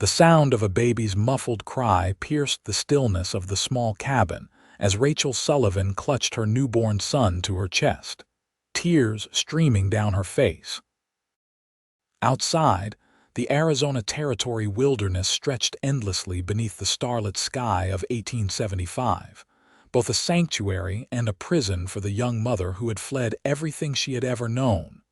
The sound of a baby's muffled cry pierced the stillness of the small cabin as Rachel Sullivan clutched her newborn son to her chest, tears streaming down her face. Outside, the Arizona Territory wilderness stretched endlessly beneath the starlit sky of 1875, both a sanctuary and a prison for the young mother who had fled everything she had ever known.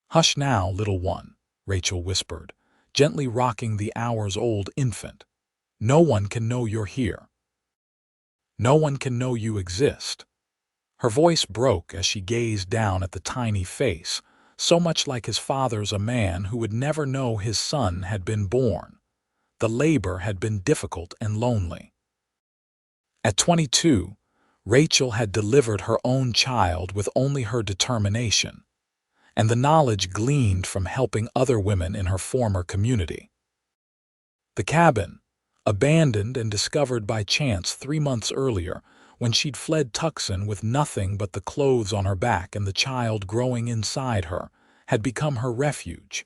"Hush now, little one," Rachel whispered, gently rocking the hours-old infant. "No one can know you're here. No one can know you exist." Her voice broke as she gazed down at the tiny face, so much like his father's, a man who would never know his son had been born. The labor had been difficult and lonely. At 22, Rachel had delivered her own child with only her determination and the knowledge gleaned from helping other women in her former community. The cabin, abandoned and discovered by chance 3 months earlier when she'd fled Tucson with nothing but the clothes on her back and the child growing inside her, had become her refuge.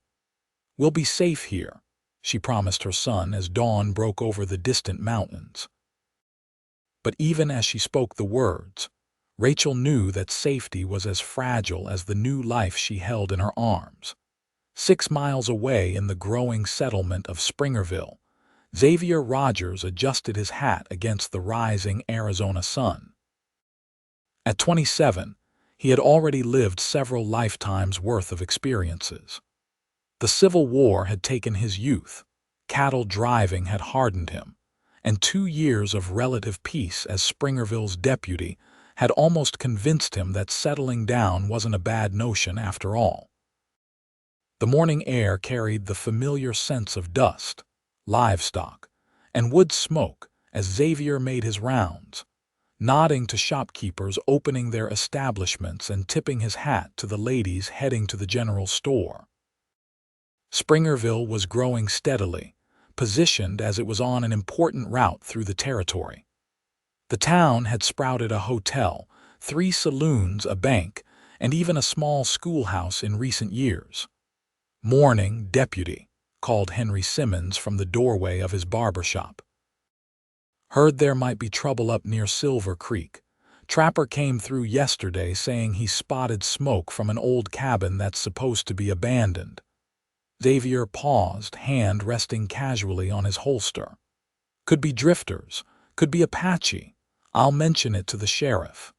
"We'll be safe here," she promised her son as dawn broke over the distant mountains. But even as she spoke the words, Rachel knew that safety was as fragile as the new life she held in her arms. 6 miles away in the growing settlement of Springerville, Xavier Rodgers adjusted his hat against the rising Arizona sun. At 27, he had already lived several lifetimes' worth of experiences. The Civil War had taken his youth, cattle driving had hardened him, and 2 years of relative peace as Springerville's deputy had almost convinced him that settling down wasn't a bad notion after all. The morning air carried the familiar sense of dust, livestock, and wood smoke as Xavier made his rounds, nodding to shopkeepers opening their establishments and tipping his hat to the ladies heading to the general store. Springerville was growing steadily, positioned as it was on an important route through the territory. The town had sprouted a hotel, 3 saloons, a bank, and even a small schoolhouse in recent years. "Morning, deputy," called Henry Simmons from the doorway of his barber shop. "Heard there might be trouble up near Silver Creek. Trapper came through yesterday saying he spotted smoke from an old cabin that's supposed to be abandoned." Xavier paused, hand resting casually on his holster. "Could be drifters, could be Apache. I'll mention it to the sheriff."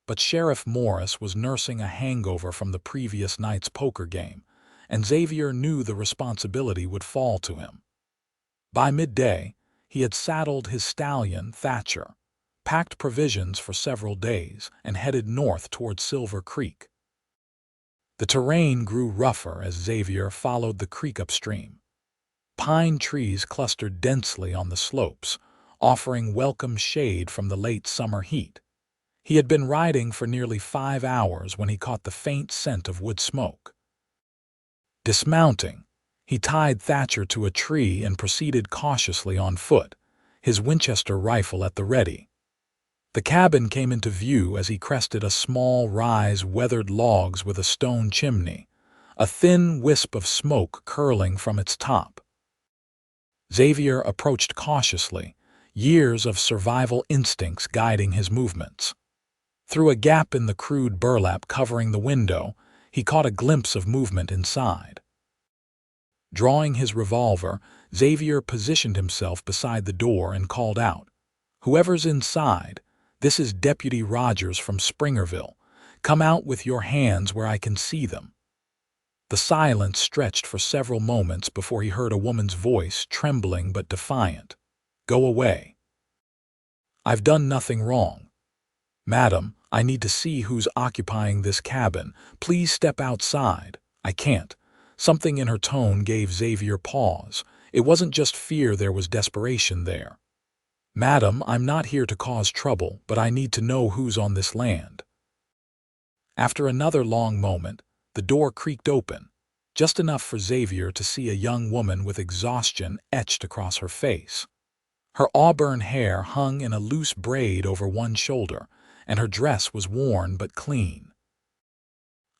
But Sheriff Morris was nursing a hangover from the previous night's poker game, and Xavier knew the responsibility would fall to him. By midday, he had saddled his stallion, Thatcher, packed provisions for several days, and headed north toward Silver Creek. The terrain grew rougher as Xavier followed the creek upstream. Pine trees clustered densely on the slopes, offering welcome shade from the late summer heat. He had been riding for nearly 5 hours when he caught the faint scent of wood smoke. Dismounting, he tied Thatcher to a tree and proceeded cautiously on foot, his Winchester rifle at the ready. The cabin came into view as he crested a small rise weathered logs with a stone chimney, a thin wisp of smoke curling from its top. Xavier approached cautiously, years of survival instincts guiding his movements. Through a gap in the crude burlap covering the window, he caught a glimpse of movement inside. Drawing his revolver, Xavier positioned himself beside the door and called out, "Whoever's inside, this is Deputy Rodgers from Springerville. Come out with your hands where I can see them." The silence stretched for several moments before he heard a woman's voice, trembling but defiant. "Go away. I've done nothing wrong. Madam, I need to see who's occupying this cabin. Please step outside." "I can't." Something in her tone gave Xavier pause. It wasn't just fear, there was desperation there. "Madam, I'm not here to cause trouble, but I need to know who's on this land." After another long moment, the door creaked open, just enough for Xavier to see a young woman with exhaustion etched across her face. Her auburn hair hung in a loose braid over one shoulder, and her dress was worn but clean.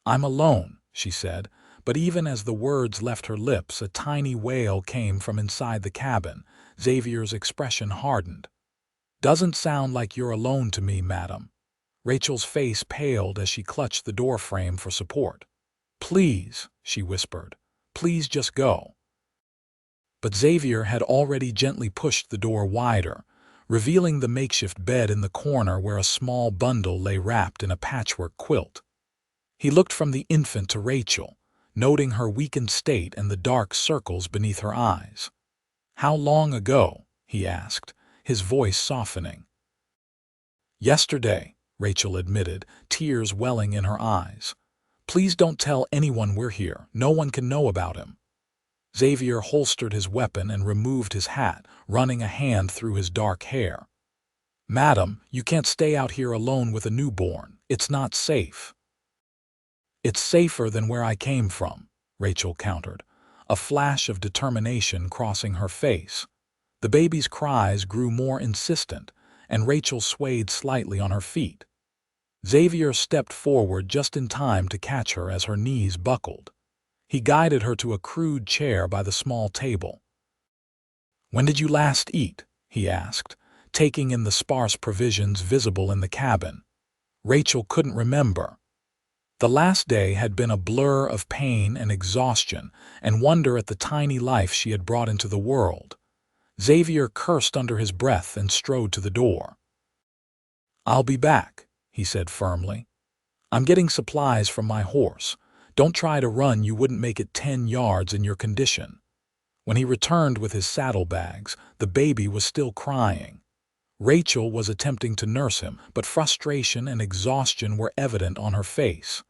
"I'm alone," she said, but even as the words left her lips, a tiny wail came from inside the cabin. Xavier's expression hardened. "Doesn't sound like you're alone to me, madam." Rachel's face paled as she clutched the doorframe for support. "Please," she whispered, "please just go." But Xavier had already gently pushed the door wider, revealing the makeshift bed in the corner where a small bundle lay wrapped in a patchwork quilt. He looked from the infant to Rachel, noting her weakened state and the dark circles beneath her eyes. "How long ago?" he asked, his voice softening. "Yesterday," Rachel admitted, tears welling in her eyes. "Please don't tell anyone we're here. No one can know about him." Xavier holstered his weapon and removed his hat, running a hand through his dark hair. "Madam, you can't stay out here alone with a newborn. It's not safe." "It's safer than where I came from," Rachel countered, a flash of determination crossing her face. The baby's cries grew more insistent, and Rachel swayed slightly on her feet. Xavier stepped forward just in time to catch her as her knees buckled. He guided her to a crude chair by the small table. "When did you last eat?" he asked, taking in the sparse provisions visible in the cabin. Rachel couldn't remember. The last day had been a blur of pain and exhaustion and wonder at the tiny life she had brought into the world. Xavier cursed under his breath and strode to the door. "I'll be back," he said firmly. "I'm getting supplies from my horse. Don't try to run, you wouldn't make it 10 yards in your condition." When he returned with his saddlebags, the baby was still crying. Rachel was attempting to nurse him, but frustration and exhaustion were evident on her face.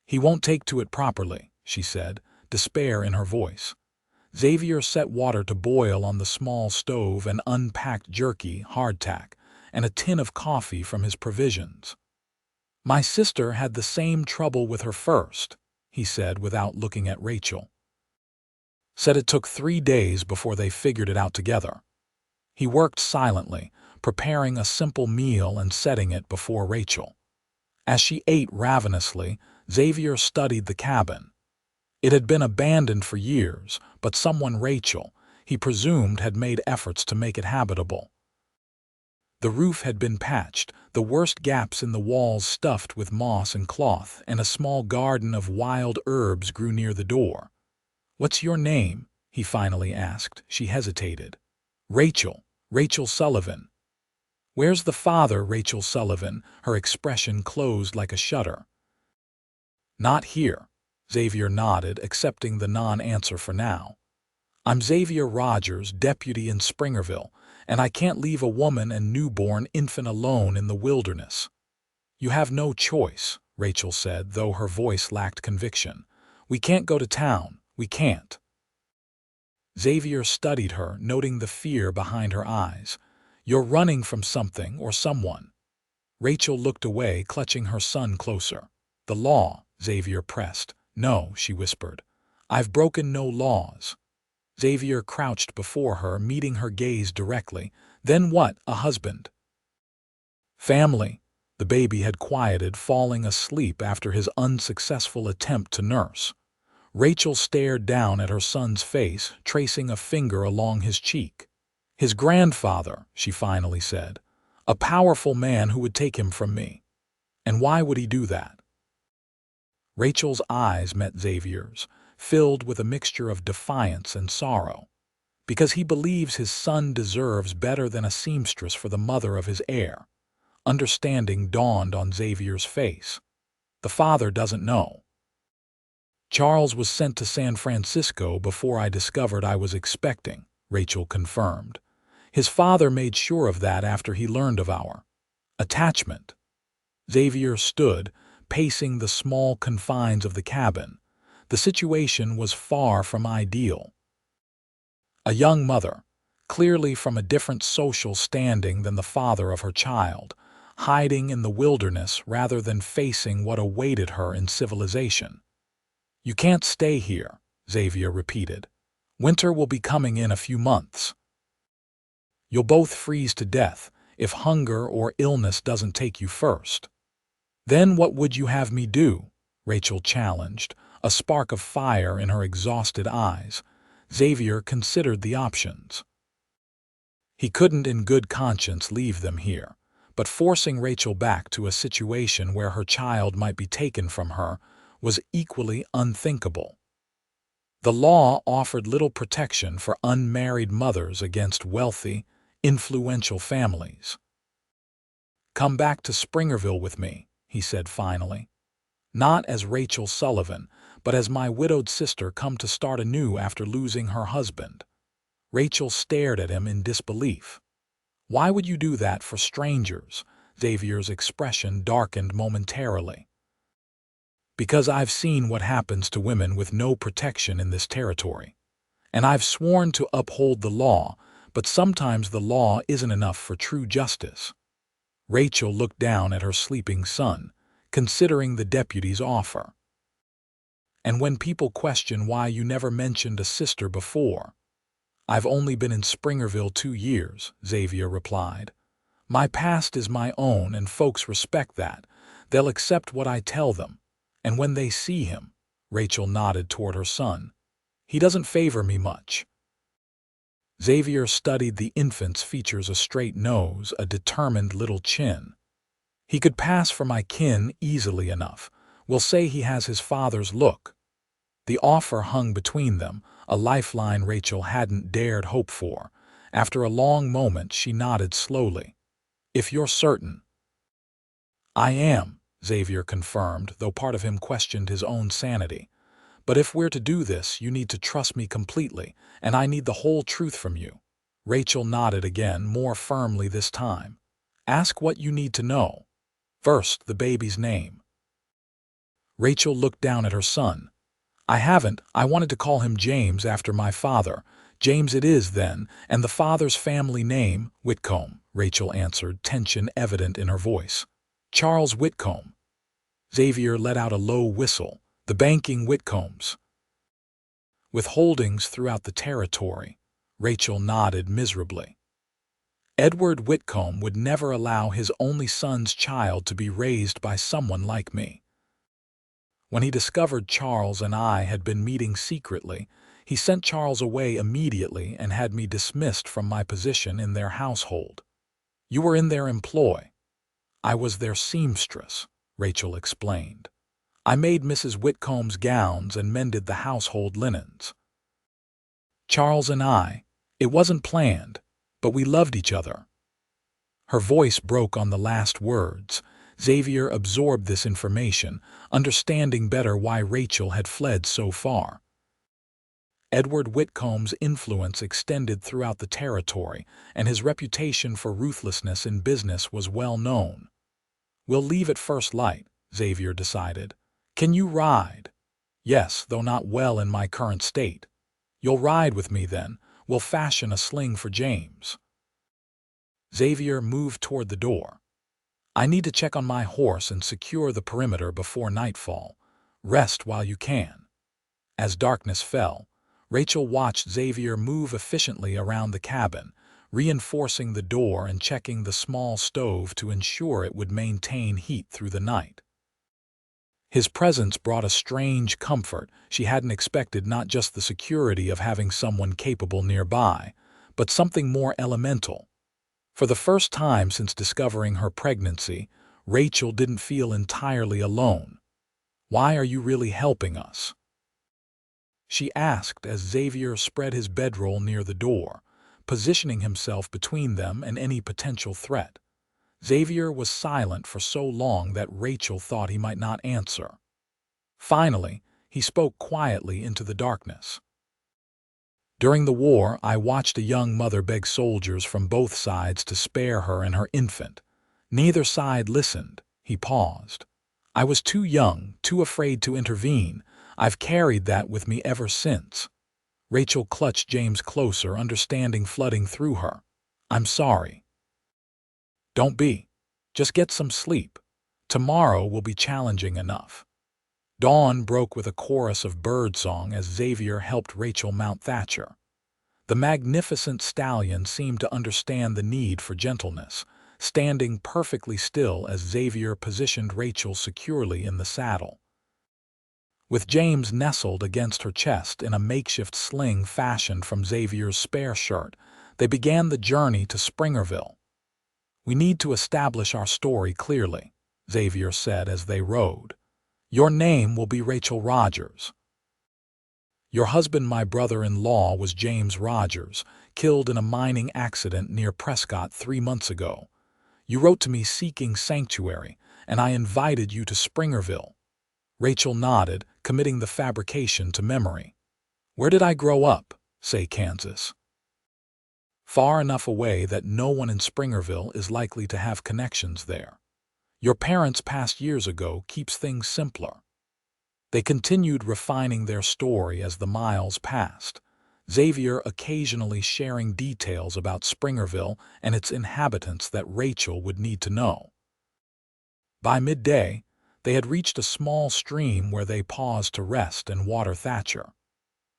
"He won't take to it properly," she said, despair in her voice. Xavier set water to boil on the small stove and unpacked jerky, hardtack, and a tin of coffee from his provisions. "My sister had the same trouble with her first," he said without looking at Rachel. "Said it took 3 days before they figured it out together." He worked silently, preparing a simple meal and setting it before Rachel. As she ate ravenously, Xavier studied the cabin. It had been abandoned for years, but someone Rachel, he presumed, had made efforts to make it habitable. The roof had been patched, the worst gaps in the walls stuffed with moss and cloth, and a small garden of wild herbs grew near the door. "What's your name?" he finally asked. She hesitated. Rachel Sullivan." "Where's the father, Rachel Sullivan?" Her expression closed like a shutter. "Not here." Xavier nodded, accepting the non-answer for now. "I'm Xavier Rodgers, deputy in Springerville, and I can't leave a woman and newborn infant alone in the wilderness." "You have no choice," Rachel said, though her voice lacked conviction. "We can't go to town. We can't." Xavier studied her, noting the fear behind her eyes. "You're running from something or someone." Rachel looked away, clutching her son closer. "The law," Xavier pressed. "No," she whispered. "I've broken no laws." Xavier crouched before her, meeting her gaze directly. "Then what? A husband?" "Family." The baby had quieted, falling asleep after his unsuccessful attempt to nurse. Rachel stared down at her son's face, tracing a finger along his cheek. "His grandfather," she finally said. "A powerful man who would take him from me." "And why would he do that?" Rachel's eyes met Xavier's, filled with a mixture of defiance and sorrow. "Because he believes his son deserves better than a seamstress for the mother of his heir." Understanding dawned on Xavier's face. "The father doesn't know." "Charles was sent to San Francisco before I discovered I was expecting," Rachel confirmed. "His father made sure of that after he learned of our attachment." Xavier stood, pacing the small confines of the cabin. The situation was far from ideal. A young mother, clearly from a different social standing than the father of her child, hiding in the wilderness rather than facing what awaited her in civilization. "You can't stay here," Xavier repeated. "Winter will be coming in a few months. You'll both freeze to death if hunger or illness doesn't take you first." "Then what would you have me do?" Rachel challenged, a spark of fire in her exhausted eyes. Xavier considered the options. He couldn't in good conscience leave them here, but forcing Rachel back to a situation where her child might be taken from her was equally unthinkable. The law offered little protection for unmarried mothers against wealthy, influential families. "Come back to Springerville with me," he said finally. "Not as Rachel Sullivan, but as my widowed sister come to start anew after losing her husband." Rachel stared at him in disbelief. "Why would you do that for strangers?" Xavier's expression darkened momentarily. "Because I've seen what happens to women with no protection in this territory. And I've sworn to uphold the law, but sometimes the law isn't enough for true justice." Rachel looked down at her sleeping son, considering the deputy's offer. "And when people question why you never mentioned a sister before—" "I've only been in Springerville 2 years," Xavier replied. "My past is my own, and folks respect that. They'll accept what I tell them. And when they see him," Rachel nodded toward her son, "he doesn't favor me much." Xavier studied the infant's features: a straight nose, a determined little chin. "He could pass for my kin easily enough. We'll say he has his father's look." The offer hung between them, a lifeline Rachel hadn't dared hope for. After a long moment, she nodded slowly. "If you're certain." "I am," Xavier confirmed, though part of him questioned his own sanity. "But if we're to do this, you need to trust me completely, and I need the whole truth from you." Rachel nodded again, more firmly this time. "Ask what you need to know. First, the baby's name." Rachel looked down at her son. I wanted to call him James after my father." "James it is, then, and the father's family name?" "Whitcomb," Rachel answered, tension evident in her voice. "Charles Whitcomb." Xavier let out a low whistle. "The banking Whitcombs." "With holdings throughout the territory." Rachel nodded miserably. "Edward Whitcomb would never allow his only son's child to be raised by someone like me. When he discovered Charles and I had been meeting secretly, he sent Charles away immediately and had me dismissed from my position in their household." "You were in their employ." "I was their seamstress," Rachel explained. "I made Mrs. Whitcomb's gowns and mended the household linens. Charles and it wasn't planned, but we loved each other." Her voice broke on the last words. Xavier absorbed this information, understanding better why Rachel had fled so far. Edward Whitcomb's influence extended throughout the territory, and his reputation for ruthlessness in business was well known. "We'll leave at first light," Xavier decided. "Can you ride?" "Yes, though not well in my current state." "You'll ride with me then. We'll fashion a sling for James." Xavier moved toward the door. "I need to check on my horse and secure the perimeter before nightfall. Rest while you can." As darkness fell, Rachel watched Xavier move efficiently around the cabin, reinforcing the door and checking the small stove to ensure it would maintain heat through the night. His presence brought a strange comfort. She hadn't expected not just the security of having someone capable nearby, but something more elemental. For the first time since discovering her pregnancy, Rachel didn't feel entirely alone. "Why are you really helping us?" she asked as Xavier spread his bedroll near the door, positioning himself between them and any potential threat. Xavier was silent for so long that Rachel thought he might not answer. Finally, he spoke quietly into the darkness. "During the war, I watched a young mother beg soldiers from both sides to spare her and her infant. Neither side listened." He paused. "I was too young, too afraid to intervene. I've carried that with me ever since." Rachel clutched James closer, understanding flooding through her. "I'm sorry." "Don't be. Just get some sleep. Tomorrow will be challenging enough." Dawn broke with a chorus of birdsong as Xavier helped Rachel mount Thatcher. The magnificent stallion seemed to understand the need for gentleness, standing perfectly still as Xavier positioned Rachel securely in the saddle. With James nestled against her chest in a makeshift sling fashioned from Xavier's spare shirt, they began the journey to Springerville. "We need to establish our story clearly," Xavier said as they rode. "Your name will be Rachel Rodgers. Your husband, my brother-in-law, was James Rodgers, killed in a mining accident near Prescott 3 months ago. You wrote to me seeking sanctuary, and I invited you to Springerville." Rachel nodded, committing the fabrication to memory. "Where did I grow up? Say Kansas." "Far enough away that no one in Springerville is likely to have connections there. Your parents' passed years ago keeps things simpler." They continued refining their story as the miles passed, Xavier occasionally sharing details about Springerville and its inhabitants that Rachel would need to know. By midday, they had reached a small stream where they paused to rest and water Thatcher.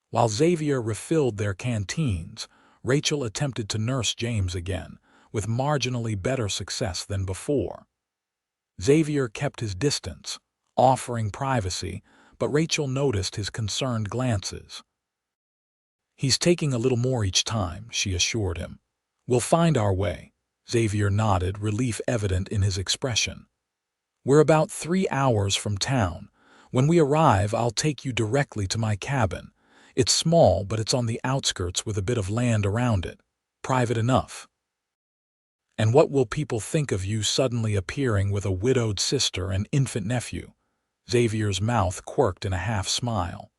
While Xavier refilled their canteens, Rachel attempted to nurse James again, with marginally better success than before. Xavier kept his distance, offering privacy, but Rachel noticed his concerned glances. "He's taking a little more each time," she assured him. "We'll find our way." Xavier nodded, relief evident in his expression. "We're about 3 hours from town. When we arrive, I'll take you directly to my cabin. It's small, but it's on the outskirts with a bit of land around it. Private enough." "And what will people think of you suddenly appearing with a widowed sister and infant nephew?" Xavier's mouth quirked in a half-smile.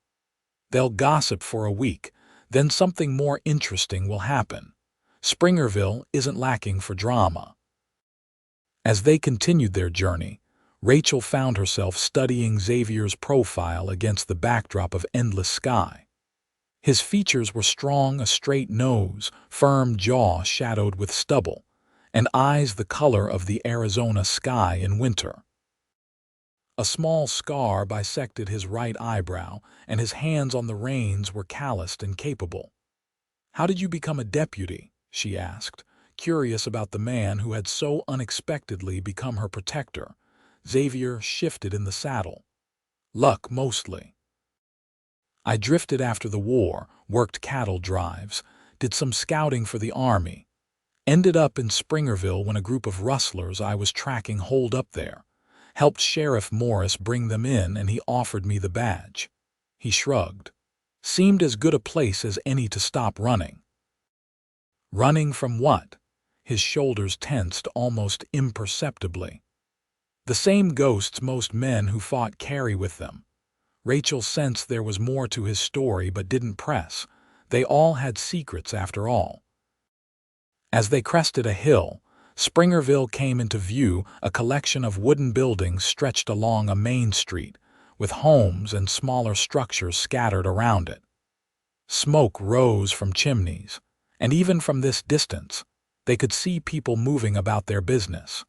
"They'll gossip for a week, then something more interesting will happen. Springerville isn't lacking for drama." As they continued their journey, Rachel found herself studying Xavier's profile against the backdrop of endless sky. His features were strong, a straight nose, firm jaw shadowed with stubble, and eyes the color of the Arizona sky in winter. A small scar bisected his right eyebrow, and his hands on the reins were calloused and capable. "How did you become a deputy?" she asked, curious about the man who had so unexpectedly become her protector. Xavier shifted in the saddle. "Luck, mostly. I drifted after the war, worked cattle drives, did some scouting for the army. Ended up in Springerville when a group of rustlers I was tracking holed up there. Helped Sheriff Morris bring them in, and he offered me the badge." He shrugged. "Seemed as good a place as any to stop running." "Running from what?" His shoulders tensed almost imperceptibly. "The same ghosts most men who fought carry with them." Rachel sensed there was more to his story but didn't press. They all had secrets after all. As they crested a hill, Springerville came into view, a collection of wooden buildings stretched along a main street, with homes and smaller structures scattered around it. Smoke rose from chimneys, and even from this distance, they could see people moving about their business.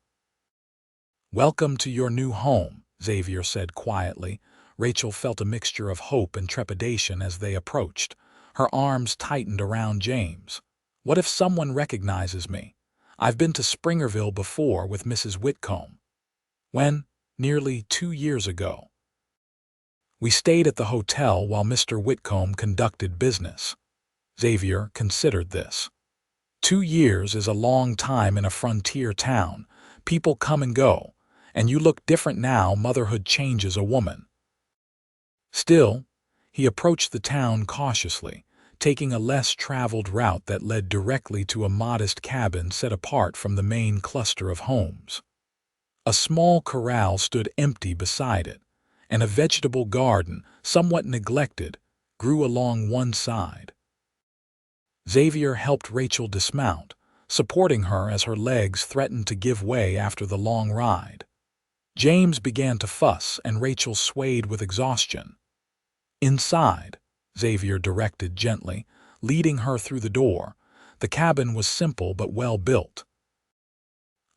"Welcome to your new home," Xavier said quietly. Rachel felt a mixture of hope and trepidation as they approached. Her arms tightened around James. "What if someone recognizes me? I've been to Springerville before with Mrs. Whitcomb." "When?" "Nearly 2 years ago. We stayed at the hotel while Mr. Whitcomb conducted business." Xavier considered this. 2 years is a long time in a frontier town. People come and go, and you look different now. Motherhood changes a woman. Still, he approached the town cautiously, taking a less traveled route that led directly to a modest cabin set apart from the main cluster of homes. A small corral stood empty beside it, and a vegetable garden, somewhat neglected, grew along one side. Xavier helped Rachel dismount, supporting her as her legs threatened to give way after the long ride. James began to fuss, and Rachel swayed with exhaustion. "Inside," Xavier directed gently, leading her through the door. The cabin was simple but well built.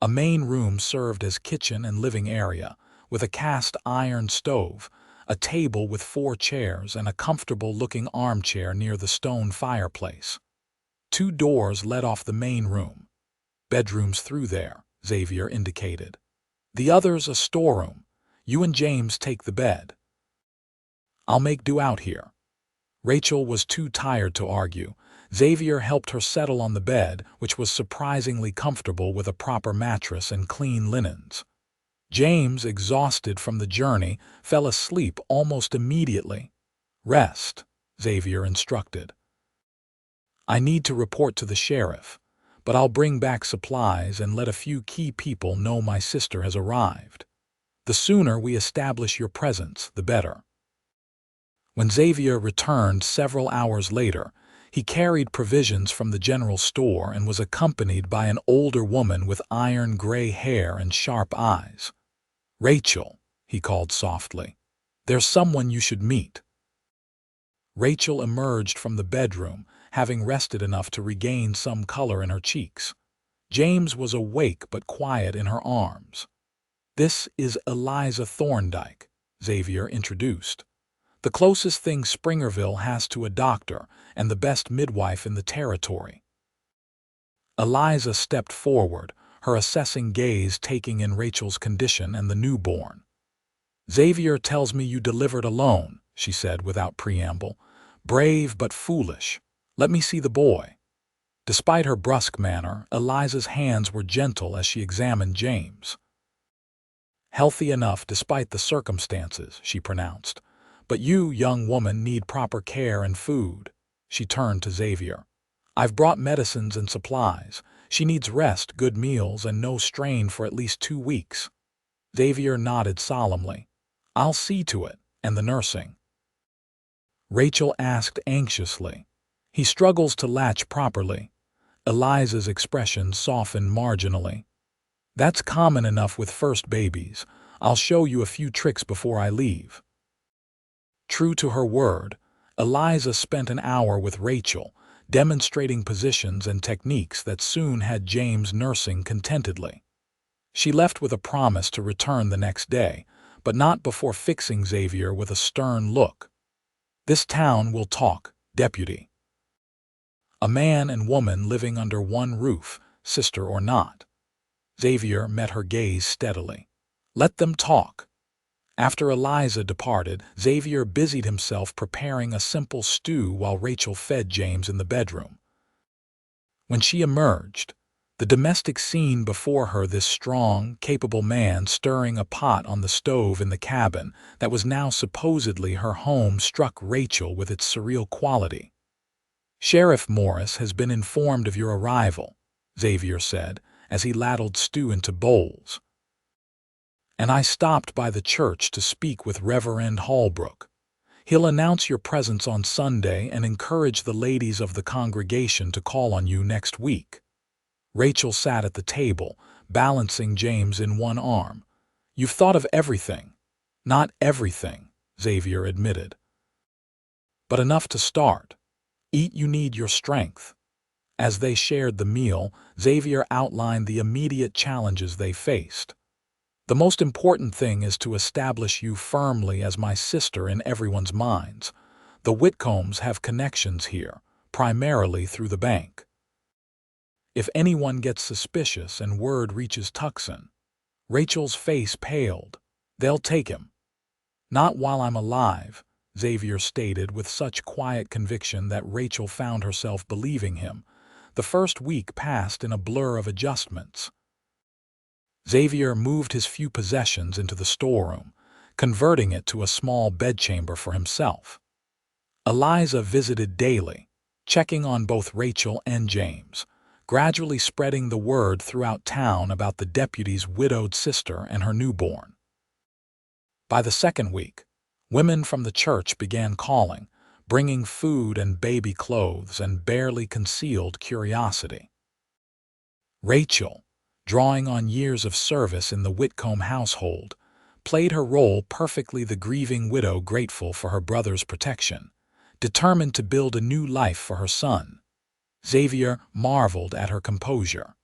A main room served as kitchen and living area, with a cast iron stove, a table with 4 chairs, and a comfortable-looking armchair near the stone fireplace. 2 doors led off the main room. "Bedrooms through there," Xavier indicated. "The other's a storeroom. You and James take the bed." I'll make do out here." Rachel was too tired to argue. Xavier helped her settle on the bed, which was surprisingly comfortable with a proper mattress and clean linens. James, exhausted from the journey, fell asleep almost immediately. "Rest," Xavier instructed. "I need to report to the sheriff, but I'll bring back supplies and let a few key people know my sister has arrived. The sooner we establish your presence, the better." When Xavier returned several hours later, he carried provisions from the general store and was accompanied by an older woman with iron-gray hair and sharp eyes. "Rachel," he called softly, "there's someone you should meet." Rachel emerged from the bedroom, having rested enough to regain some color in her cheeks. James was awake but quiet in her arms. "This is Eliza Thorndyke," Xavier introduced. "The closest thing Springerville has to a doctor and the best midwife in the territory." Eliza stepped forward, her assessing gaze taking in Rachel's condition and the newborn. "Xavier tells me you delivered alone," she said without preamble. "Brave but foolish. Let me see the boy." Despite her brusque manner, Eliza's hands were gentle as she examined James. "Healthy enough despite the circumstances," she pronounced. "But you, young woman, need proper care and food." She turned to Xavier. "I've brought medicines and supplies. She needs rest, good meals, and no strain for at least 2 weeks." Xavier nodded solemnly. "I'll see to it, and the nursing." Rachel asked anxiously. "He struggles to latch properly." Eliza's expression softened marginally. "That's common enough with first babies. I'll show you a few tricks before I leave." True to her word, Eliza spent an hour with Rachel, demonstrating positions and techniques that soon had James nursing contentedly. She left with a promise to return the next day, but not before fixing Xavier with a stern look. "This town will talk, Deputy. A man and woman living under one roof, sister or not." Xavier met her gaze steadily. "Let them talk." After Eliza departed, Xavier busied himself preparing a simple stew while Rachel fed James in the bedroom. When she emerged, the domestic scene before her, this strong, capable man stirring a pot on the stove in the cabin that was now supposedly her home, struck Rachel with its surreal quality. "Sheriff Morris has been informed of your arrival," Xavier said, as he ladled stew into bowls. "And I stopped by the church to speak with Reverend Holbrook. He'll announce your presence on Sunday and encourage the ladies of the congregation to call on you next week." Rachel sat at the table, balancing James in one arm. "You've thought of everything." "Not everything," Xavier admitted. "But enough to start. Eat, you need your strength." As they shared the meal, Xavier outlined the immediate challenges they faced. "The most important thing is to establish you firmly as my sister in everyone's minds. The Whitcombs have connections here, primarily through the bank. If anyone gets suspicious and word reaches Tucson," Rachel's face paled, "they'll take him." "Not while I'm alive," Xavier stated with such quiet conviction that Rachel found herself believing him. The first week passed in a blur of adjustments. Xavier moved his few possessions into the storeroom, converting it to a small bedchamber for himself. Eliza visited daily, checking on both Rachel and James, gradually spreading the word throughout town about the deputy's widowed sister and her newborn. By the second week, women from the church began calling, bringing food and baby clothes and barely concealed curiosity. Rachel, drawing on years of service in the Whitcomb household, played her role perfectly, the grieving widow grateful for her brother's protection, determined to build a new life for her son. Xavier marveled at her composure.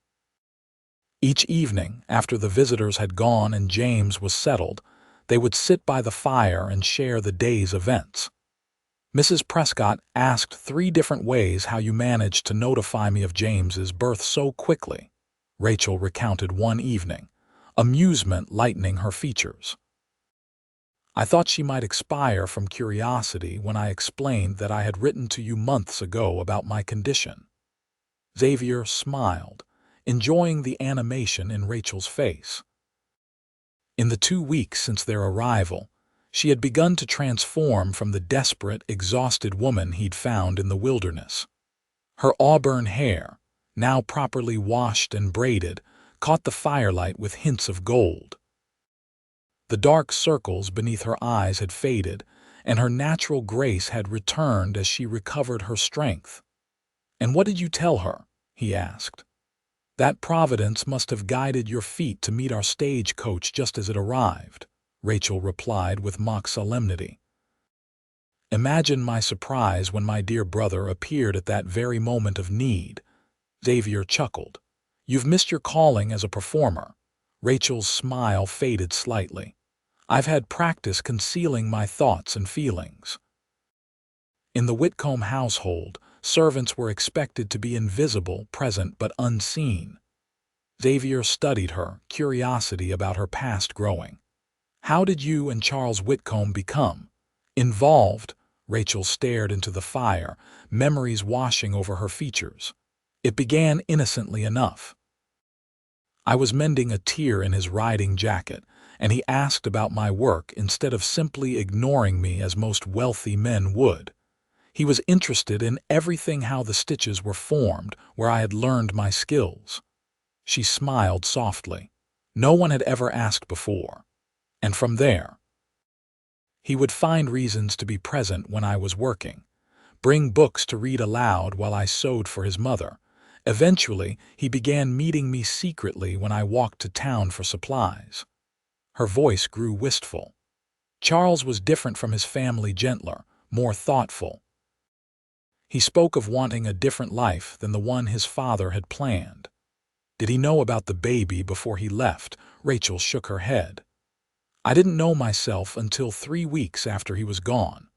Each evening, after the visitors had gone and James was settled, they would sit by the fire and share the day's events. "Mrs. Prescott asked 3 different ways how you managed to notify me of James's birth so quickly," Rachel recounted one evening, amusement lightening her features. I thought she might expire from curiosity when I explained that I had written to you months ago about my condition. Xavier smiled, enjoying the animation in Rachel's face. In the 2 weeks since their arrival, she had begun to transform from the desperate, exhausted woman he'd found in the wilderness. Her auburn hair, now properly washed and braided, caught the firelight with hints of gold. The dark circles beneath her eyes had faded, and her natural grace had returned as she recovered her strength. "And what did you tell her?" he asked. "That Providence must have guided your feet to meet our stagecoach just as it arrived," Rachel replied with mock solemnity. "Imagine my surprise when my dear brother appeared at that very moment of need." Xavier chuckled. "You've missed your calling as a performer." Rachel's smile faded slightly. "I've had practice concealing my thoughts and feelings." In the Whitcomb household, servants were expected to be invisible, present, but unseen. Xavier studied her, curiosity about her past growing. "How did you and Charles Whitcomb become involved?" Rachel stared into the fire, memories washing over her features. "It began innocently enough. I was mending a tear in his riding jacket, and he asked about my work instead of simply ignoring me as most wealthy men would. He was interested in everything, how the stitches were formed, where I had learned my skills." She smiled softly. No one had ever asked before. "And from there, he would find reasons to be present when I was working, bring books to read aloud while I sewed for his mother. Eventually, he began meeting me secretly when I walked to town for supplies." Her voice grew wistful. "Charles was different from his family, gentler, more thoughtful. He spoke of wanting a different life than the one his father had planned." "Did he know about the baby before he left?" Rachel shook her head. "I didn't know myself until 3 weeks after he was gone.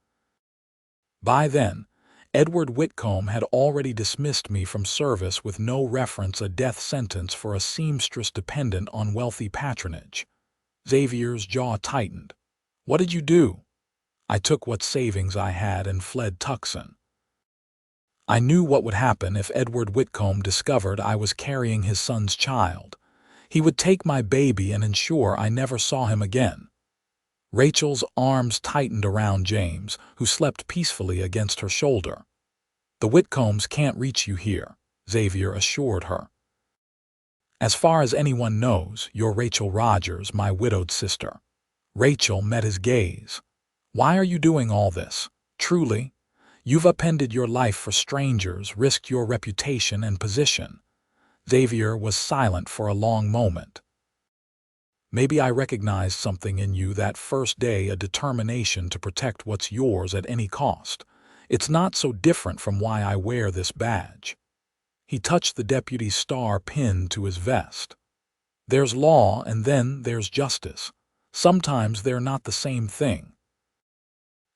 By then, Edward Whitcomb had already dismissed me from service with no reference, a death sentence for a seamstress dependent on wealthy patronage." Xavier's jaw tightened. "What did you do?" "I took what savings I had and fled Tucson. I knew what would happen if Edward Whitcomb discovered I was carrying his son's child. He would take my baby and ensure I never saw him again." Rachel's arms tightened around James, who slept peacefully against her shoulder. "The Whitcombs can't reach you here," Xavier assured her. "As far as anyone knows, you're Rachel Rodgers, my widowed sister." Rachel met his gaze. "Why are you doing all this? Truly, you've upended your life for strangers, risked your reputation and position." Xavier was silent for a long moment. "Maybe I recognized something in you that first day, a determination to protect what's yours at any cost. It's not so different from why I wear this badge." He touched the deputy's star pinned to his vest. "There's law and then there's justice. Sometimes they're not the same thing."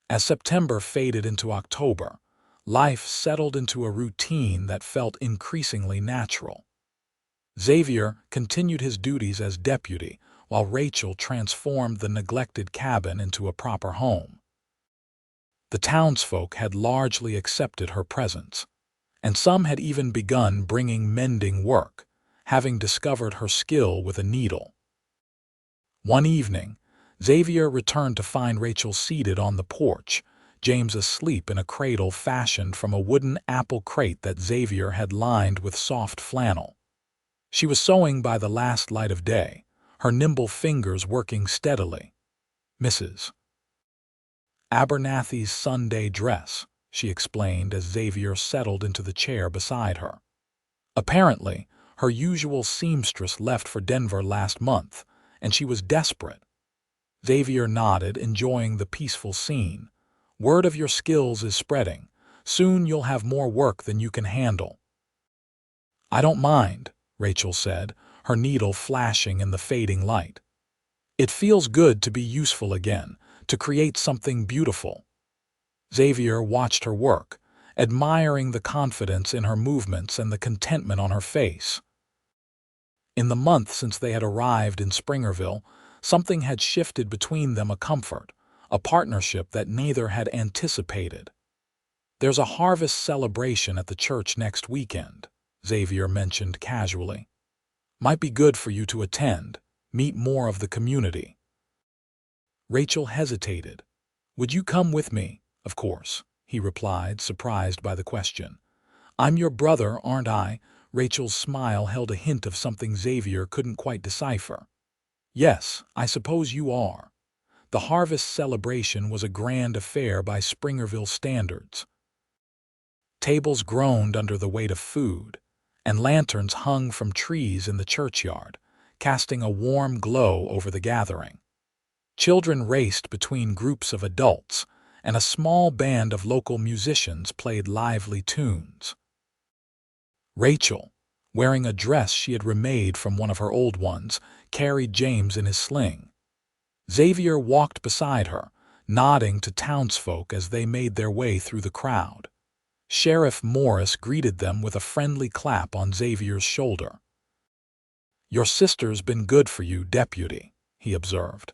As September faded into October, life settled into a routine that felt increasingly natural. Xavier continued his duties as deputy, while Rachel transformed the neglected cabin into a proper home. The townsfolk had largely accepted her presence, and some had even begun bringing mending work, having discovered her skill with a needle. One evening, Xavier returned to find Rachel seated on the porch, James asleep in a cradle fashioned from a wooden apple crate that Xavier had lined with soft flannel. She was sewing by the last light of day, her nimble fingers working steadily. "Mrs. Abernathy's Sunday dress," she explained as Xavier settled into the chair beside her. "Apparently, her usual seamstress left for Denver last month, and she was desperate." Xavier nodded, enjoying the peaceful scene. "Word of your skills is spreading. Soon you'll have more work than you can handle." "I don't mind," Rachel said, her needle flashing in the fading light. "It feels good to be useful again, to create something beautiful." Xavier watched her work, admiring the confidence in her movements and the contentment on her face. In the month since they had arrived in Springerville, something had shifted between them, a comfort, a partnership that neither had anticipated. "There's a harvest celebration at the church next weekend," Xavier mentioned casually. "Might be good for you to attend, meet more of the community." Rachel hesitated. "Would you come with me?" "Of course," he replied, surprised by the question. "I'm your brother, aren't I?" Rachel's smile held a hint of something Xavier couldn't quite decipher. "Yes, I suppose you are." The harvest celebration was a grand affair by Springerville standards. Tables groaned under the weight of food, and lanterns hung from trees in the churchyard, casting a warm glow over the gathering. Children raced between groups of adults, and a small band of local musicians played lively tunes. Rachel, wearing a dress she had remade from one of her old ones, carried James in his sling. Xavier walked beside her, nodding to townsfolk as they made their way through the crowd. Sheriff Morris greeted them with a friendly clap on Xavier's shoulder. "Your sister's been good for you, Deputy," he observed.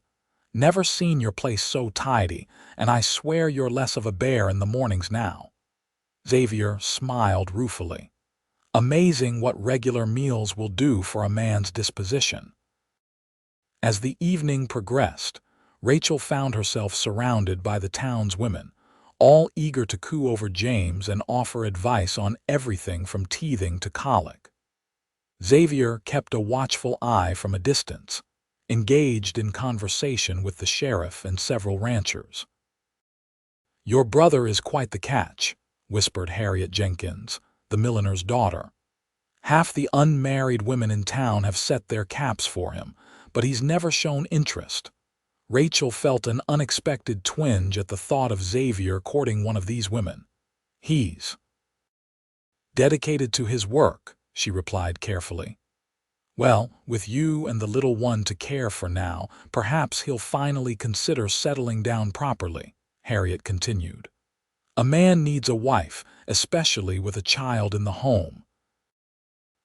"Never seen your place so tidy, and I swear you're less of a bear in the mornings now." Xavier smiled ruefully. Amazing what regular meals will do for a man's disposition. As the evening progressed, Rachel found herself surrounded by the town's women, all eager to coo over James and offer advice on everything from teething to colic. Xavier kept a watchful eye from a distance, engaged in conversation with the sheriff and several ranchers. "Your brother is quite the catch," whispered Harriet Jenkins, the milliner's daughter. "Half the unmarried women in town have set their caps for him, but he's never shown interest." Rachel felt an unexpected twinge at the thought of Xavier courting one of these women. "He's dedicated to his work," she replied carefully. "Well, with you and the little one to care for now, perhaps he'll finally consider settling down properly," Harriet continued. "A man needs a wife, especially with a child in the home."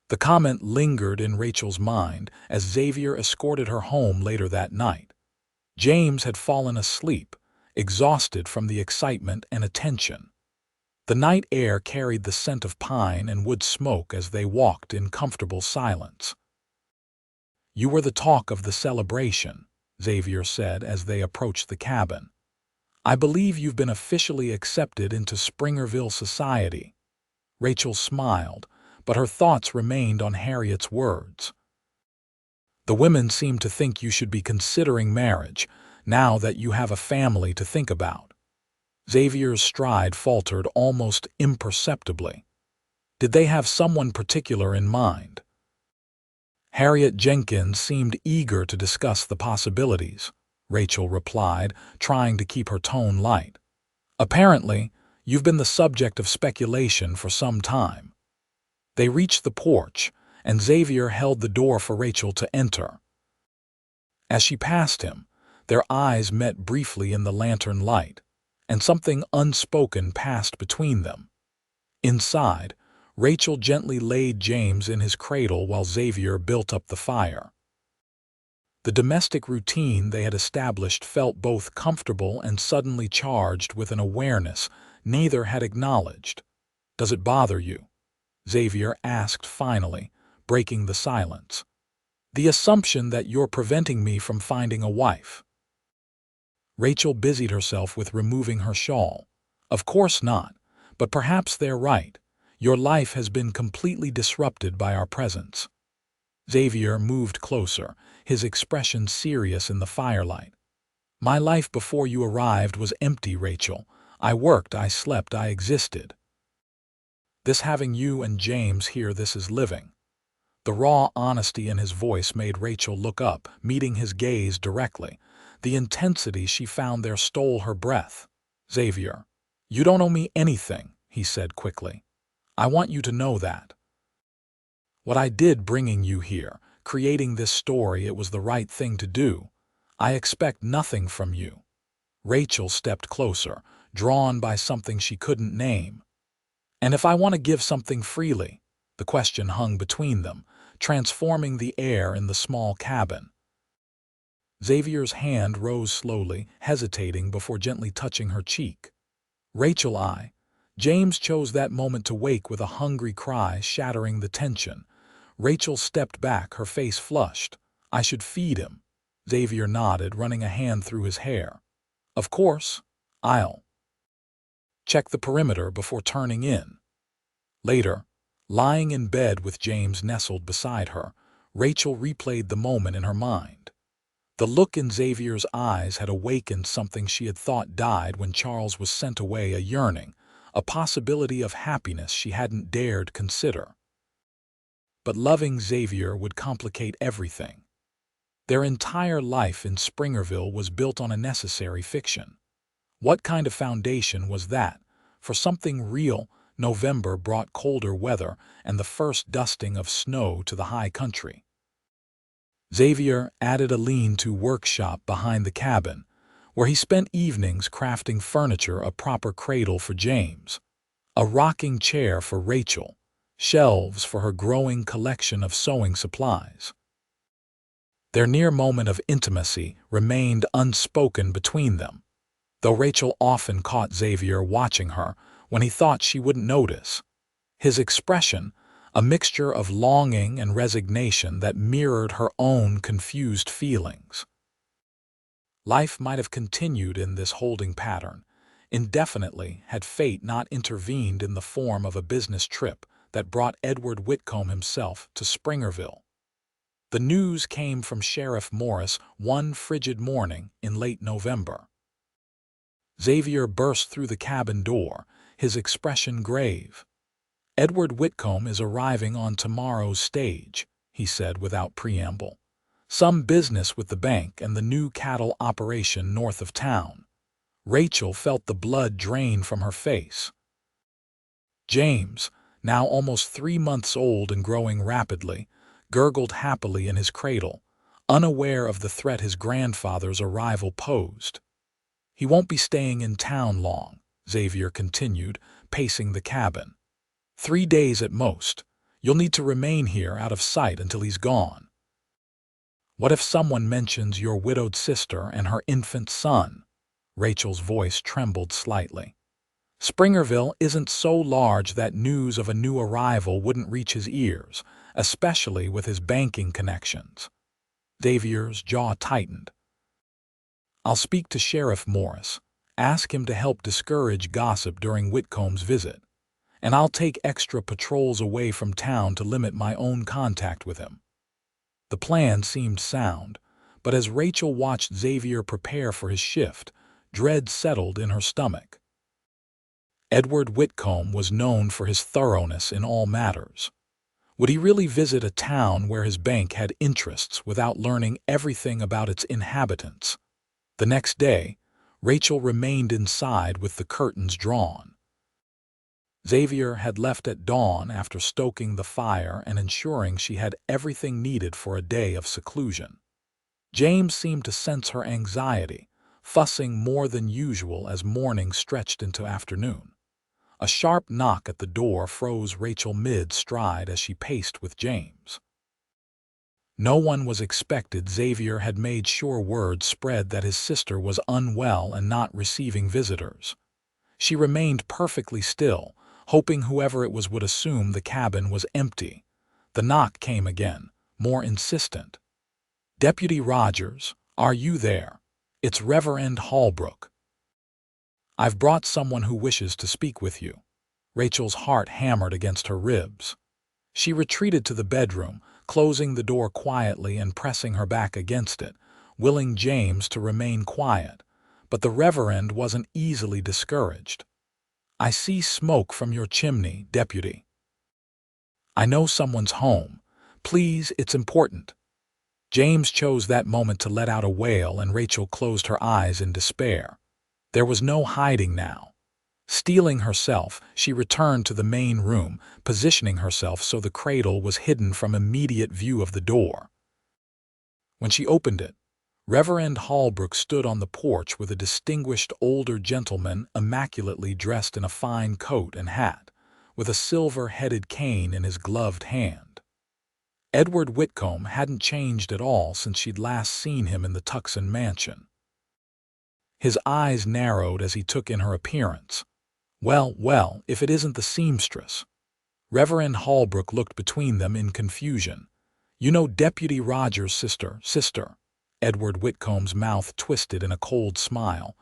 The comment lingered in Rachel's mind as Xavier escorted her home later that night. James had fallen asleep, exhausted from the excitement and attention. The night air carried the scent of pine and wood smoke as they walked in comfortable silence. "You were the talk of the celebration," Xavier said as they approached the cabin. "I believe you've been officially accepted into Springerville society." Rachel smiled, but her thoughts remained on Harriet's words. "The women seem to think you should be considering marriage, now that you have a family to think about." Xavier's stride faltered almost imperceptibly. "Did they have someone particular in mind?" "Harriet Jenkins seemed eager to discuss the possibilities," Rachel replied, trying to keep her tone light. "Apparently, you've been the subject of speculation for some time." They reached the porch, and Xavier held the door for Rachel to enter. As she passed him, their eyes met briefly in the lantern light, and something unspoken passed between them. Inside, Rachel gently laid James in his cradle while Xavier built up the fire. The domestic routine they had established felt both comfortable and suddenly charged with an awareness neither had acknowledged. "Does it bother you?" Xavier asked finally, breaking the silence. "The assumption that you're preventing me from finding a wife." Rachel busied herself with removing her shawl. "Of course not, but perhaps they're right. Your life has been completely disrupted by our presence." Xavier moved closer, his expression serious in the firelight. "My life before you arrived was empty, Rachel. I worked, I slept, I existed. This having you and James here, this is living." The raw honesty in his voice made Rachel look up, meeting his gaze directly. The intensity she found there stole her breath. "Xavier, you don't owe me anything," he said quickly. "I want you to know that. What I did bringing you here, creating this story, it was the right thing to do. I expect nothing from you." Rachel stepped closer, drawn by something she couldn't name. "And if I want to give something freely?" The question hung between them, transforming the air in the small cabin. Xavier's hand rose slowly, hesitating before gently touching her cheek. Rachel, I. James chose that moment to wake with a hungry cry, shattering the tension. Rachel stepped back, her face flushed. I should feed him. Xavier nodded, running a hand through his hair. Of course. I'll check the perimeter before turning in. Later, lying in bed with James nestled beside her, Rachel replayed the moment in her mind. The look in Xavier's eyes had awakened something she had thought died when Charles was sent away, a yearning, a possibility of happiness she hadn't dared consider. But loving Xavier would complicate everything. Their entire life in Springerville was built on a necessary fiction. What kind of foundation was that? For something real, November brought colder weather and the first dusting of snow to the high country. Xavier added a lean-to workshop behind the cabin, where he spent evenings crafting furniture, a proper cradle for James, a rocking chair for Rachel, shelves for her growing collection of sewing supplies. Their near moment of intimacy remained unspoken between them, though Rachel often caught Xavier watching her when he thought she wouldn't notice. His expression, a mixture of longing and resignation that mirrored her own confused feelings. Life might have continued in this holding pattern indefinitely had fate not intervened in the form of a business trip that brought Edward Whitcomb himself to Springerville. The news came from Sheriff Morris one frigid morning in late November. Xavier burst through the cabin door, his expression grave. Edward Whitcomb is arriving on tomorrow's stage, he said without preamble. Some business with the bank and the new cattle operation north of town. Rachel felt the blood drain from her face. James, now almost 3 months old and growing rapidly, gurgled happily in his cradle, unaware of the threat his grandfather's arrival posed. He won't be staying in town long, Xavier continued, pacing the cabin. 3 days at most. You'll need to remain here out of sight until he's gone. What if someone mentions your widowed sister and her infant son? Rachel's voice trembled slightly. Springerville isn't so large that news of a new arrival wouldn't reach his ears, especially with his banking connections. Xavier's jaw tightened. I'll speak to Sheriff Morris, ask him to help discourage gossip during Whitcomb's visit, and I'll take extra patrols away from town to limit my own contact with him. The plan seemed sound, but as Rachel watched Xavier prepare for his shift, dread settled in her stomach. Edward Whitcomb was known for his thoroughness in all matters. Would he really visit a town where his bank had interests without learning everything about its inhabitants? The next day, Rachel remained inside with the curtains drawn. Xavier had left at dawn after stoking the fire and ensuring she had everything needed for a day of seclusion. James seemed to sense her anxiety, fussing more than usual as morning stretched into afternoon. A sharp knock at the door froze Rachel mid-stride as she paced with James. No one was expected. Xavier had made sure word spread that his sister was unwell and not receiving visitors. She remained perfectly still, hoping whoever it was would assume the cabin was empty. The knock came again, more insistent. Deputy Rodgers, are you there? It's Reverend Holbrook. I've brought someone who wishes to speak with you. Rachel's heart hammered against her ribs. She retreated to the bedroom, closing the door quietly and pressing her back against it, willing James to remain quiet. But the Reverend wasn't easily discouraged. I see smoke from your chimney, Deputy. I know someone's home. Please, it's important. James chose that moment to let out a wail, and Rachel closed her eyes in despair. There was no hiding now. Steeling herself, she returned to the main room, positioning herself so the cradle was hidden from immediate view of the door. When she opened it, Reverend Holbrook stood on the porch with a distinguished older gentleman immaculately dressed in a fine coat and hat, with a silver-headed cane in his gloved hand. Edward Whitcomb hadn't changed at all since she'd last seen him in the Tucson mansion. His eyes narrowed as he took in her appearance. Well, if it isn't the seamstress. Reverend Holbrook looked between them in confusion. You know Deputy Rodgers' sister. Edward Whitcomb's mouth twisted in a cold smile.